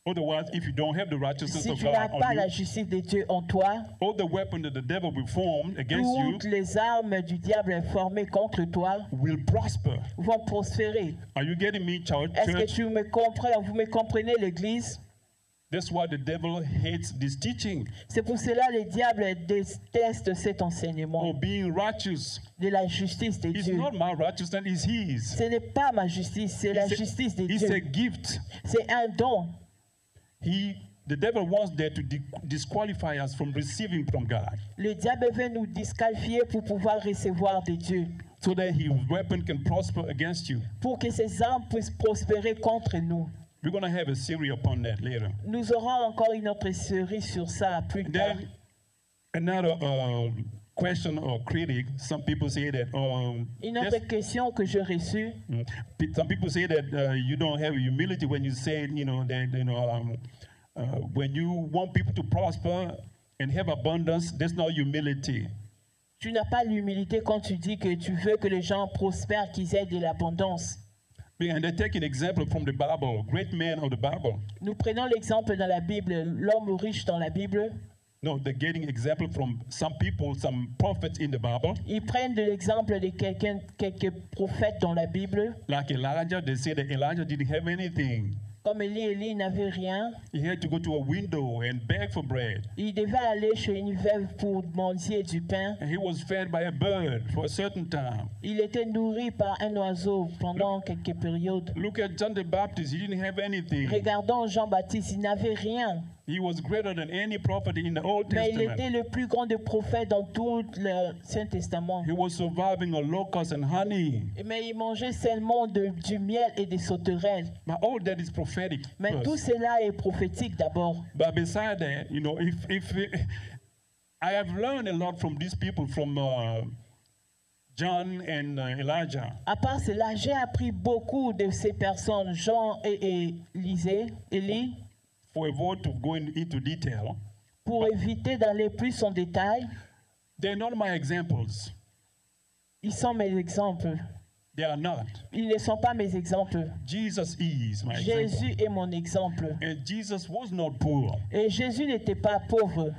Otherwise, if you don't have the righteousness
Si
of
tu
God
n'as pas
on
la
you,
justice de Dieu en toi,
all the weapons that the devil will form against you
toutes les armes du diable formées contre toi
will prosper.
vont prospérer.
Are you getting me, church?
Est-ce que tu me comprends? Vous me comprenez, l'Église?
That's why the devil hates this teaching
C'est pour cela que le diable déteste cet enseignement
of being righteous.
de la justice de
It's
Dieu.
not my righteousness, it's his.
Ce n'est pas ma justice, c'est la justice de
It's a
Dieu.
gift.
C'est un don.
The devil wants that to disqualify us from receiving from God,
Le diable veut nous disqualifier pour pouvoir recevoir de Dieu,
so that his weapon can prosper against you.
pour que ses armes puissent prospérer contre nous.
We're going to have a series upon that later.
Nous aurons encore une autre série sur ça plus
And
tard.
then another question or critic, some people say that
Une autre question que j'ai reçue,
some people say that you don't have humility when you say, when you want people to prosper and have abundance, that's not humility.
tu n'as pas l'humilité quand tu dis que tu veux que les gens prospèrent, qu'ils aient de l'abondance.
And they take an example from the Bible, great men of the Bible.
Nous prenons l'exemple dans la Bible, l'homme riche dans la Bible.
No, they're getting example from some people, some prophets in the Bible.
Ils prennent de l'exemple de quelques prophètes dans la Bible.
Like Elijah, they say that Elijah didn't have anything.
Comme Élie n'avait rien,
He had to go to a window and beg for bread.
il devait aller chez une veuve pour mendier du pain.
And he was fed by a bird for a certain time.
Il était nourri par un oiseau pendant quelques périodes.
Look at John the Baptist, he didn't have anything.
Regardons Jean-Baptiste, il n'avait rien.
He was greater than any prophet in the Old
Mais il
Testament.
était le plus grand des prophètes dans tout le Saint Testament.
He was surviving on locusts and honey.
Mais il mangeait seulement du miel et des sauterelles.
But all that is prophetic.
Mais
first.
tout cela est prophétique d'abord.
But beside that, you know, if I have learned a lot from these people, from John and Elijah.
À part cela, j'ai appris beaucoup de ces personnes, Jean et Élie,
For avoid to go into detail,
pour éviter d'aller plus en détail.
they're not my examples.
Ils sont mes exemples.
They are not.
Ils ne sont pas mes exemples.
Jesus is my example.
Jésus est mon exemple.
And Jesus was not poor.
Et Jésus n'était pas pauvre.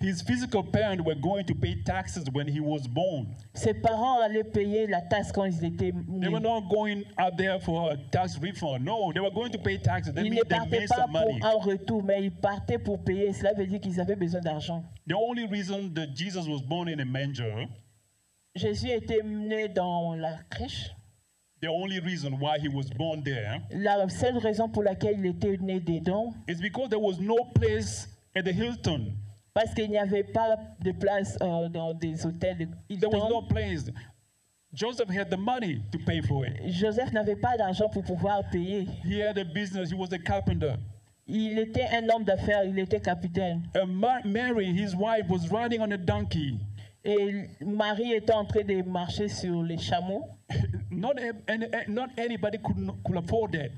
His physical parents were going to pay taxes when he was born.
Ses parents allaient payer la taxe quand ils étaient
They were
nés.
not going out there for a tax refund. No, they were going to pay taxes. They
Ils ne
made
partaient pas
some
pour
money.
un retour, mais ils partaient pour payer. Cela veut dire qu'ils avaient besoin d'argent.
The only reason that Jesus was born in a manger,
Jésus était né dans la crèche.
the only reason why he was born there,
La seule raison pour laquelle il était né dedans,
is because there was no place at the Hilton.
parce qu'il n'y avait pas de place dans des hôtels.
There was no place. Joseph had the money to pay for it.
Joseph n'avait pas d'argent pour pouvoir payer.
He had a business. He was a carpenter.
Il était un homme d'affaires, il était capitaine.
And Mary, his wife, was riding on a donkey.
Et Marie était en train de marcher sur les chameaux.
Not anybody could afford that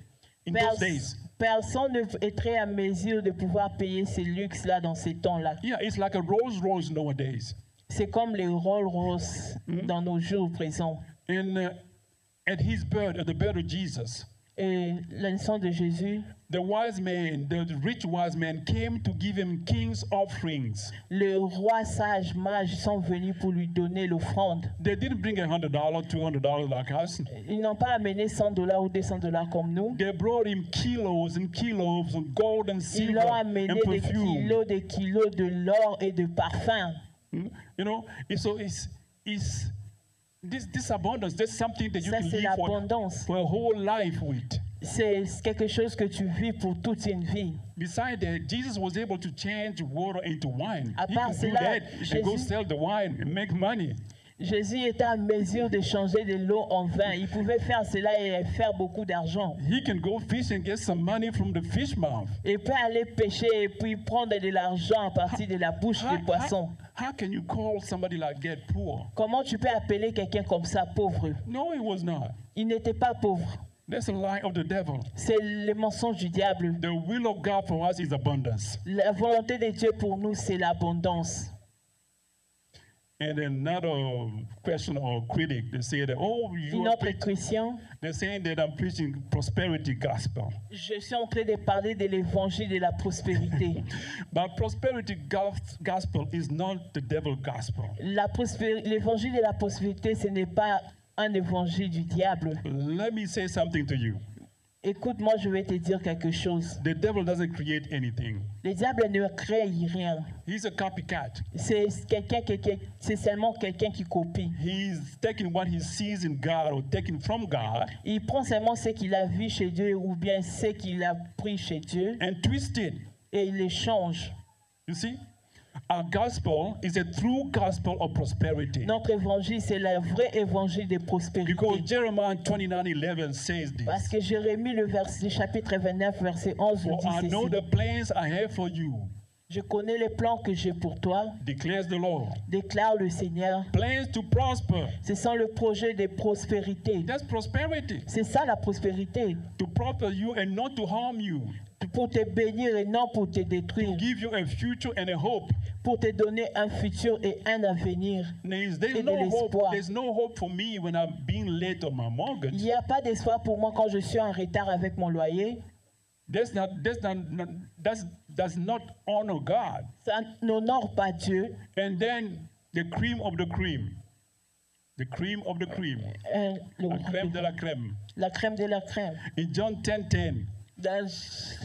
in those days.
Personne n'était à mesure de pouvoir payer ces luxes-là dans ces temps-là.
Yeah, it's like a Rolls Royce nowadays.
C'est comme les Rolls-Royce dans nos jours présents.
And at his birth, at the birth of Jesus,
Et la naissance de Jésus,
the rich wise man came to give him king's offerings.
le roi sage mage sont venus pour lui donner l'offrande.
They didn't bring $100, $200 like us.
Ils n'ont pas amené $100 ou $200 comme nous.
They brought him kilos and kilos of gold and
Ils
silver
ont amené
and
des
perfume.
kilos de l'or et de parfum.
You know, so this abundance, that's something that you
Ça,
can
c'est
live
l'abondance.
for a whole life with.
C'est quelque chose que tu vis pour toute une vie.
Besides that, Jesus was able to change water into wine.
À
He
part
could do
cela,
that and go
Jésus-
sell the wine and make money.
Jésus était à mesure de changer de l'eau en vin. Il pouvait faire cela et faire beaucoup d'argent.
He can go fish and get some money from the fish mouth.
Il peut aller pêcher et puis prendre de l'argent à partir de la bouche des poissons.
How can you call somebody like that poor?
Comment tu peux appeler quelqu'un comme ça pauvre?
No, he was not.
Il n'était pas pauvre.
That's a lie of the devil.
C'est le mensonge du diable.
The will of God for us is abundance.
La volonté de Dieu pour nous, c'est l'abondance.
And another question or critic, they say that, oh,
Une autre question,
they're saying that I'm preaching prosperity gospel.
je suis en train de parler de l'évangile de la prospérité.
But prosperity gospel is not the devil gospel.
L'évangile de la prospérité, ce n'est pas un évangile du diable.
Let me say something to you.
Écoute-moi, je vais te dire quelque chose.
The devil doesn't create anything.
Le diable ne crée rien.
He's a copycat.
C'est c'est seulement quelqu'un qui copie.
He's taking what he sees in God or taking from God
Il prend seulement ce qu'il a vu chez Dieu ou bien ce qu'il a pris chez Dieu
and twist it.
et il les change.
You see? Our gospel is a true gospel of prosperity.
Notre évangile, c'est le vrai évangile de prospérité.
Because Jeremiah 29:11 says
Parce
this.
que Jérémie, le chapitre 29, verset 11,
For I
dit
know
ceci.
the plans I have for you,
Je connais les plans que j'ai pour toi,
declares the Lord.
déclare le Seigneur.
Plans to prosper.
Ce sont le projet de prospérité.
That's prosperity.
C'est ça la prospérité.
To prosper you and not to harm you.
Pour te bénir et non pour te détruire.
Give you a future and a hope.
Pour te donner un futur et un avenir.
There's
Et de
no hope.
l'espoir.
There's no hope for me when I'm being late on my
Il
mortgage.
n'y a pas d'espoir pour moi quand je suis en retard avec mon loyer.
Does not honor God.
Ça n'honore pas Dieu.
And then the cream of the cream. The cream of the cream. La crème de la crème.
La crème de la crème.
In John 10:10.
Dans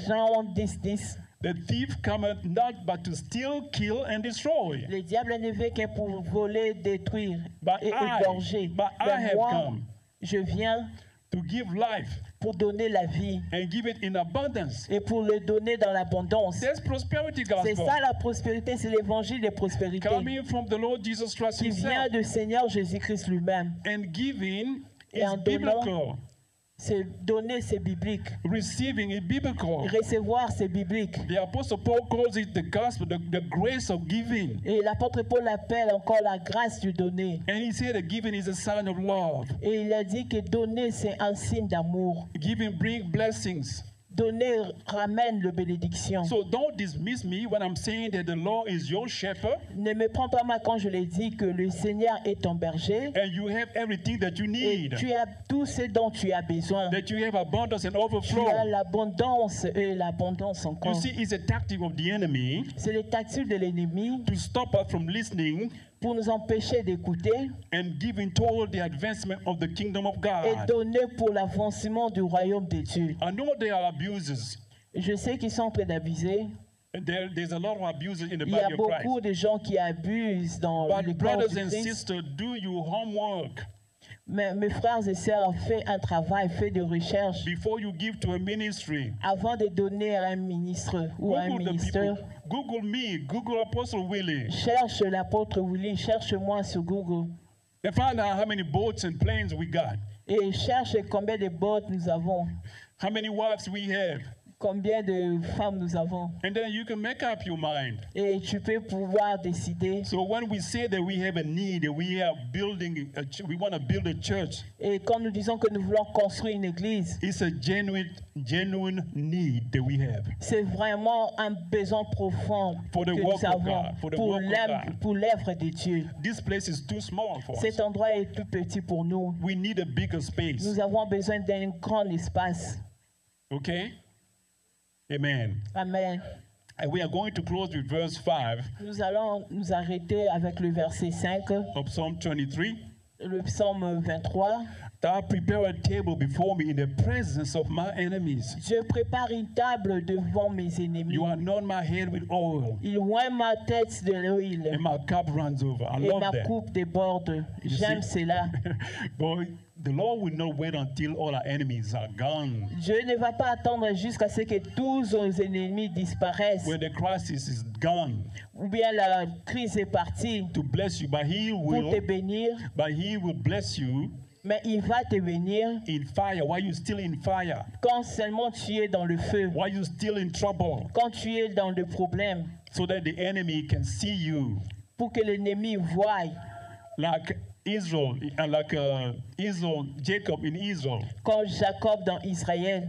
Jean 10, 10,
The thief cometh not but to steal, kill, and destroy.
le diable ne veut que pour voler, détruire
But
et
I
égorger.
have
Mais moi,
come
je viens
to give life
pour donner la vie
and give it in abundance.
et pour le donner dans l'abondance.
There's prosperity
C'est
gospel
ça la prospérité, c'est l'évangile de prospérité
coming from the Lord Jesus Christ
qui vient
himself.
du Seigneur Jésus-Christ lui-même.
And giving
Et
is
en donnant,
biblical.
c'est donner, c'est biblique.
Receiving is biblical.
Recevoir, c'est biblique.
The Apostle Paul calls it the gospel, the grace of giving.
Et l'apôtre Paul l'appelle encore la grâce du donner.
And he said that giving is a sign of love.
Et il a dit que donner, c'est un signe d'amour.
Giving brings blessings.
Donner ramène la bénédiction.
So don't dismiss me when I'm saying that the Lord is your shepherd
Ne me prends pas mal quand je l'ai dit que le Seigneur est ton berger
and you have everything that you
et
need,
tu as tout ce dont tu as besoin.
that you have abundance and
Tu as
overflow.
l'abondance et l'abondance
You
encore.
see, it's a tactic of the enemy
C'est le tactique de l'ennemi
to stop us from listening
pour nous empêcher d'écouter
and giving toward the advancement of the kingdom of
et
God.
donner pour l'avancement du royaume de Dieu.
I know there are abuses.
Je sais qu'ils sont en train d'abuser.
There's a lot of abuses in the
Il y a
body of Christ.
beaucoup de gens qui abusent dans
But
le corps
brothers
du
and
Christ.
sisters, do your homework
Mais mes frères et sœurs, faites un travail, faites de recherche
before you give to a ministry.
avant de donner à un ministre ou à un
Google the
ministère.
people. Google me. Google Apostle Willie.
Cherche l'apôtre Willy, cherche-moi sur Google
And find out how many boats and planes we got.
et cherche combien de bottes nous avons,
How many wives we have.
combien de femmes nous avons.
And then you can make up your mind.
Et tu peux pouvoir décider.
So when we say that we have a need, that we are building, we want to build a church,
Et quand nous disons que nous voulons construire une église,
it's a genuine need that we have.
c'est vraiment un besoin profond
For the
que
work
nous
of
avons
God, for the work of God.
pour l'œuvre de Dieu.
This place is too small for us.
Cet endroit est tout petit pour nous.
We need a bigger space.
Nous avons besoin d'un grand espace.
Okay? Amen.
Amen.
And we are going to close with verse 5
Nous allons nous arrêter avec le verset 5,
of Psalm 23.
le psaume 23.
Thou prepare a table before me in the presence of my enemies.
Je prépare une table devant mes ennemis.
You anoint my head with oil,
Il oint ma tête de l'huile
and my cup runs over. I
et
love
ma
that.
coupe déborde. J'aime
see?
cela.
But the Lord will not wait until all our enemies are gone.
Dieu ne va pas attendre jusqu'à ce que tous nos ennemis disparaissent
When the crisis is gone,
ou bien la crise est partie
to bless you, but
pour te bénir,
He will bless you
mais il va te bénir
in fire while you're still in fire,
quand seulement tu es dans le feu,
while you're still in trouble,
quand tu es dans le problème,
so that the enemy can see you.
pour que l'ennemi voie,
Like Israel, Jacob in Israel,
comme Jacob dans Israël,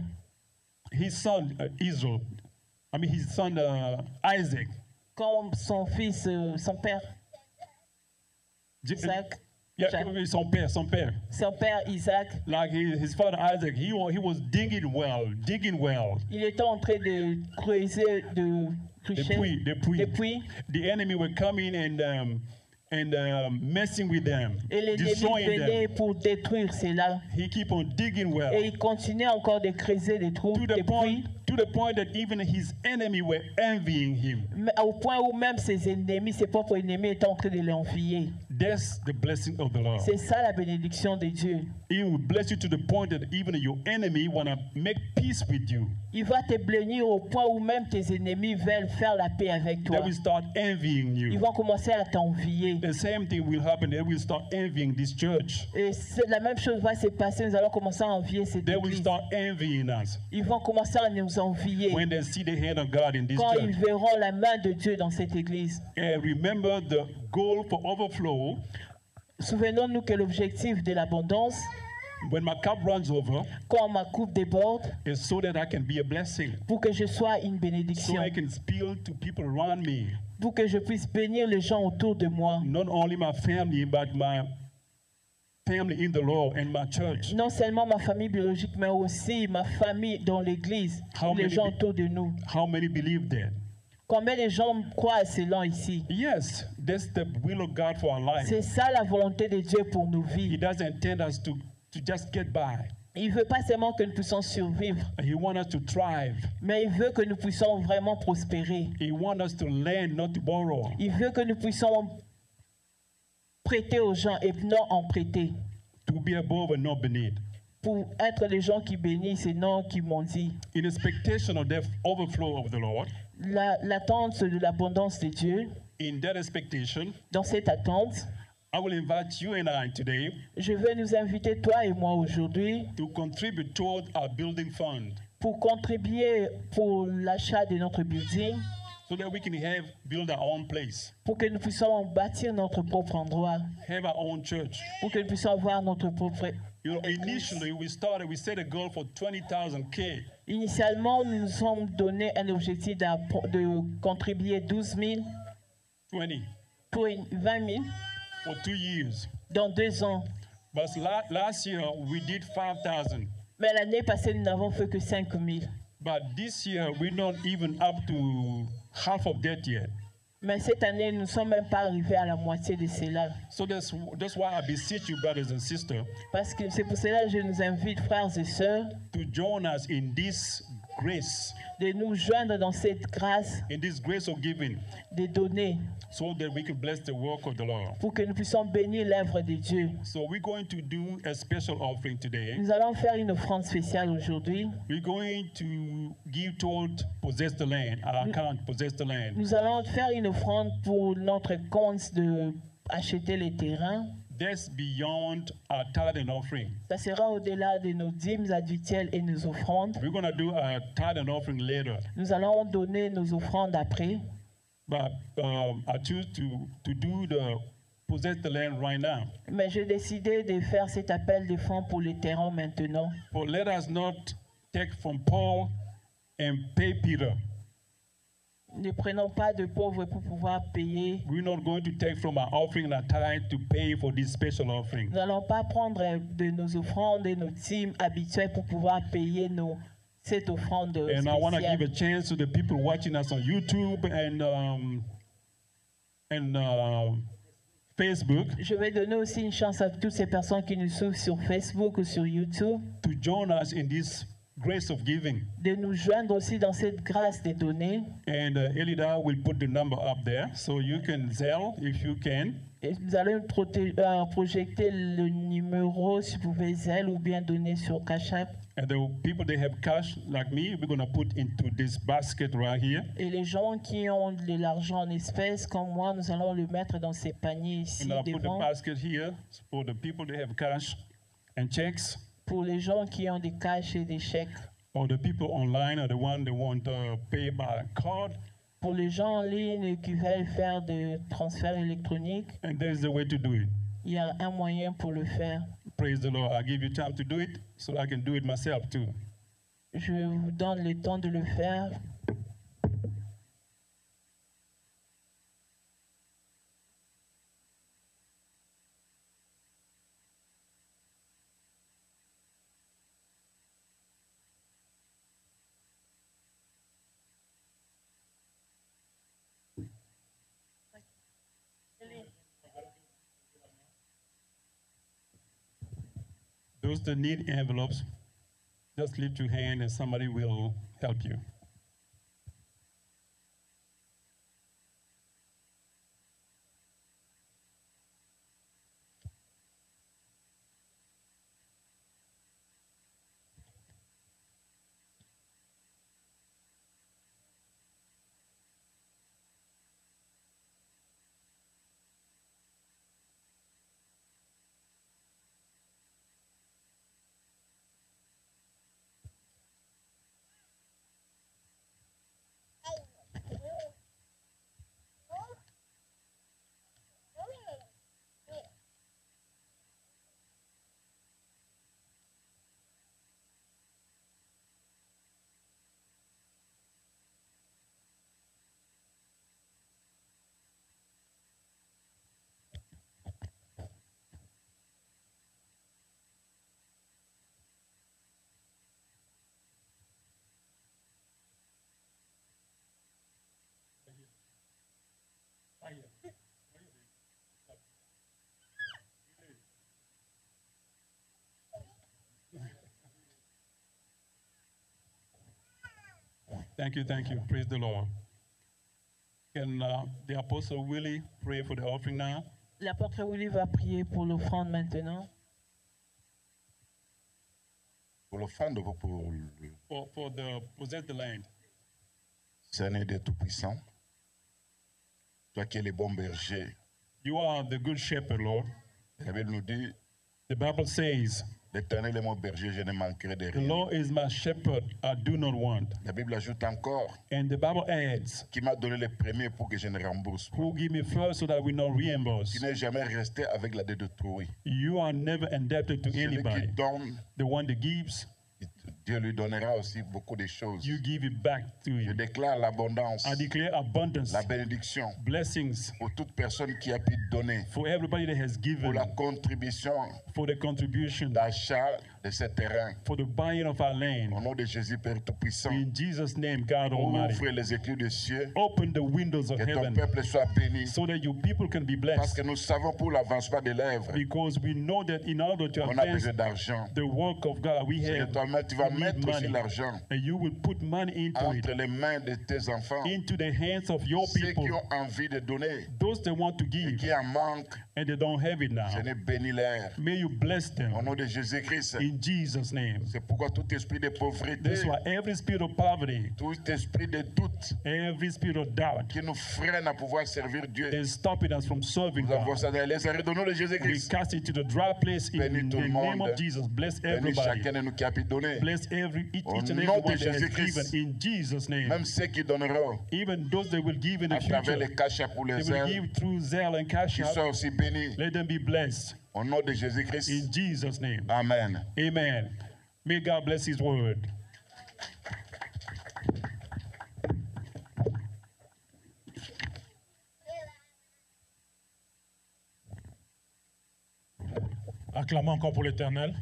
his son Isaac.
comme son fils, son père, Isaac,
Yeah,
Jacob.
son père.
Son père Isaac,
Like his father Isaac, he was digging well.
il était en train de creuser, de crucher,
Depuis.
des puits,
The enemy were coming and messing with them,
et l'ennemi
destroying
venait
them.
pour détruire cela.
He keep on digging well
Et il continuait encore de creuser des trous,
to
des puits,
the point that even his enemy were envying him.
mais au point où même ses ennemis, ses propres ennemis étaient en train de l'envier.
That's the blessing of the Lord.
C'est ça la bénédiction de Dieu.
He will bless you to the point that even your enemy wanna make peace with you.
Il va te bénir au point où même tes ennemis veulent faire la paix avec
They
toi.
will start envying
Ils
you.
vont commencer à t'envier.
The same thing will happen. They will start envying this church.
Et la même chose va se passer. Nous allons commencer à envier cette
They will
église.
start envying us
Ils vont commencer à nous envier
when they see the hand of God in this
quand ils
church.
verront la main de Dieu dans cette église.
And remember the goal for overflow.
Souvenons-nous que l'objectif de l'abondance,
When my cup runs over,
quand ma coupe déborde,
is so that I can be a blessing.
pour que je sois une
So
bénédiction,
I can spill to people around me.
pour que je puisse bénir les gens autour de moi.
Not only my family, but my family in the Lord and my church.
Non seulement ma famille biologique, mais aussi ma famille dans l'église,
How
les
many
gens
pe-
autour de nous.
How many believe that?
Combien de gens croient à cela ici?
Yes, that's the will of God for our life.
C'est ça la volonté de Dieu pour nos
He
vies.
doesn't intend us to just get by.
Il ne veut pas seulement que nous puissions survivre,
He wants us to thrive.
mais il veut que nous puissions vraiment prospérer.
He wants us to lend, not to borrow.
Il veut que nous puissions prêter aux gens et non en prêter.
To be above and not beneath.
pour être les gens qui bénissent et non qui mendient.
In expectation of the overflow of the Lord,
L'attente de l'abondance de Dieu,
in that expectation,
dans cette attente,
I will invite you and I today
je veux nous inviter, toi et moi aujourd'hui,
to contribute toward our building fund
pour contribuer pour l'achat de notre building,
so that we can build our own place,
pour que nous puissions bâtir notre propre endroit,
have our own church.
pour que nous puissions avoir notre propre...
You know, initially we set a goal for 20,000 K.
Initialement, nous nous sommes donné un objectif de contribuer 12 000,
20
20 000
for 2 years.
dans 2 ans.
But last year we did 5,000.
Mais l'année passée, nous n'avons fait que 5 000.
But this year we're not even up to half of that yet.
Mais cette année, nous ne sommes même pas arrivés à la moitié de cela.
So that's why I beseech you, brothers and sisters,
Parce que c'est pour cela que je nous invite, frères et sœurs,
to join us in this grace,
de nous joindre dans cette grâce
of giving,
de donner,
so that we can bless the work of the Lord.
pour que nous puissions bénir l'œuvre de Dieu.
So we're going to do a special offering today.
Nous allons faire une offrande spéciale aujourd'hui.
We're going to give toward possess the land, our account possess the land.
Nous allons faire une offrande pour notre compte de acheter les terrains.
That's beyond our tithe and offering.
Ça sera au-delà de nos dîmes habituelles et nos offrandes.
We're going to do our tithe and offering later.
Nous allons donner nos offrandes après.
But I choose to do the possess the land right now.
Mais j'ai décidé de faire cet appel de fonds pour les terrains maintenant.
For let us not take from Paul and pay Peter.
Ne prenons pas de pauvres pour pouvoir payer.
We're not going to take from our offering and our tithe to pay for this special offering.
Nous n'allons pas prendre de nos offrandes et nos dîmes habituelles pour pouvoir payer cette offrande
And I want to give a
spéciale.
chance to the people watching us on YouTube and Facebook
Je vais donner aussi une chance à toutes ces personnes qui nous suivent sur Facebook ou sur YouTube
to join us in this grace of giving.
de nous joindre aussi dans cette grâce des données.
And Elida will put the number up there so you can Zelle if you can.
Et nous allons projeter le numéro si vous pouvez Zelle ou bien donner sur Cash App.
And the people that have cash like me, we're going to put into this basket right here.
Et les gens qui ont de l'argent en espèces comme moi, nous allons le mettre dans ces paniers ici
And I'll put the
devant.
basket here for the people that have cash and checks,
Pour les gens qui ont des cash et des chèques.
or the people online are the one that want to pay by card.
Pour les gens en ligne qui veulent faire des transferts électroniques,
And there's the way to do it.
il y a un moyen pour le faire.
Praise the Lord. I give you time to do it so I can do it myself too.
Je vous donne le temps de le faire.
Those that need envelopes, just lift your hand and somebody will help you. Thank you, thank you. Praise the Lord. Can the Apostle Willie pray for the offering now?
L'apôtre Willy va prier pour l'offrande maintenant.
pour l'offrande ou pour
for the possess the land.
Seigneur des Tout-Puissants, toi qui es le bon berger,
You are the good shepherd, Lord.
la Bible nous dit,
The Bible says,
l'Éternel est mon berger, je ne manquerai de
the
rien.
Lord is my shepherd, I do not want.
La Bible ajoute encore,
And the Bible adds,
qui m'a donné les premiers pour que je ne rembourse pas.
who give me first so that we not
Qui
reimburse.
n'est jamais resté avec la dette d'autrui.
You are never indebted to
Celui qui
anybody.
donne,
The one that gives,
Dieu lui donnera aussi beaucoup de choses.
you give it back to
Je
you.
déclare l'abondance,
I declare abundance,
la bénédiction
blessings
pour toute personne qui a pu donner,
for everybody that has
pour
given,
la contribution
for the contribution,
d'achat de ces terrains.
for the buying of our
Au
land.
nom de Jésus, Père Tout-Puissant,
In Jesus' name, God Almighty,
ouvre les éclus des cieux,
open the windows of
que ton
heaven
peuple soit béni.
so that your people can be
Parce
blessed.
que nous savons pour l'avancement des lèvres,
Because we know that in order to
on a
advance
besoin d'argent.
the work of God, we
Et
have
toi-même, tu vas
we need
mettre aussi
money.
l'argent
And you will put money into
entre
it,
les mains de tes enfants.
into the hands of your
Ceux
people,
qui ont envie de donner
those that want to
et
give
qui en manquent,
and they don't have it now.
Seigneur, bénis-les.
May you bless
Au
them
nom de Jésus-Christ,
in Jesus' name.
c'est pourquoi tout esprit de pauvreté,
That's why every spirit of poverty,
tout esprit de doute
every spirit of doubt
qui nous freine à pouvoir servir Dieu,
is stopping us from serving
nous avons
God.
ça dans les arrêts au nom de
We
Jésus-Christ.
cast it to the dry place in
Bénis
the
tout le
name
monde.
of Jesus. Bless
Bénis
everybody.
chacun de nous qui a pu donner.
Bless each
Au
and every
nom de
one that has
Jésus-Christ.
given in Jesus' name.
Même ceux qui donneront
Even those that will give in the
à travers
future,
les cachets pour
they
les
will
ailes,
give through Zelle and Cash
qu'ils
App.
soient aussi bénis.
Let them be blessed
Au nom de Jésus-Christ.
in Jesus' name.
Amen.
Amen. May God bless His word.
Acclamons encore pour l'Éternel.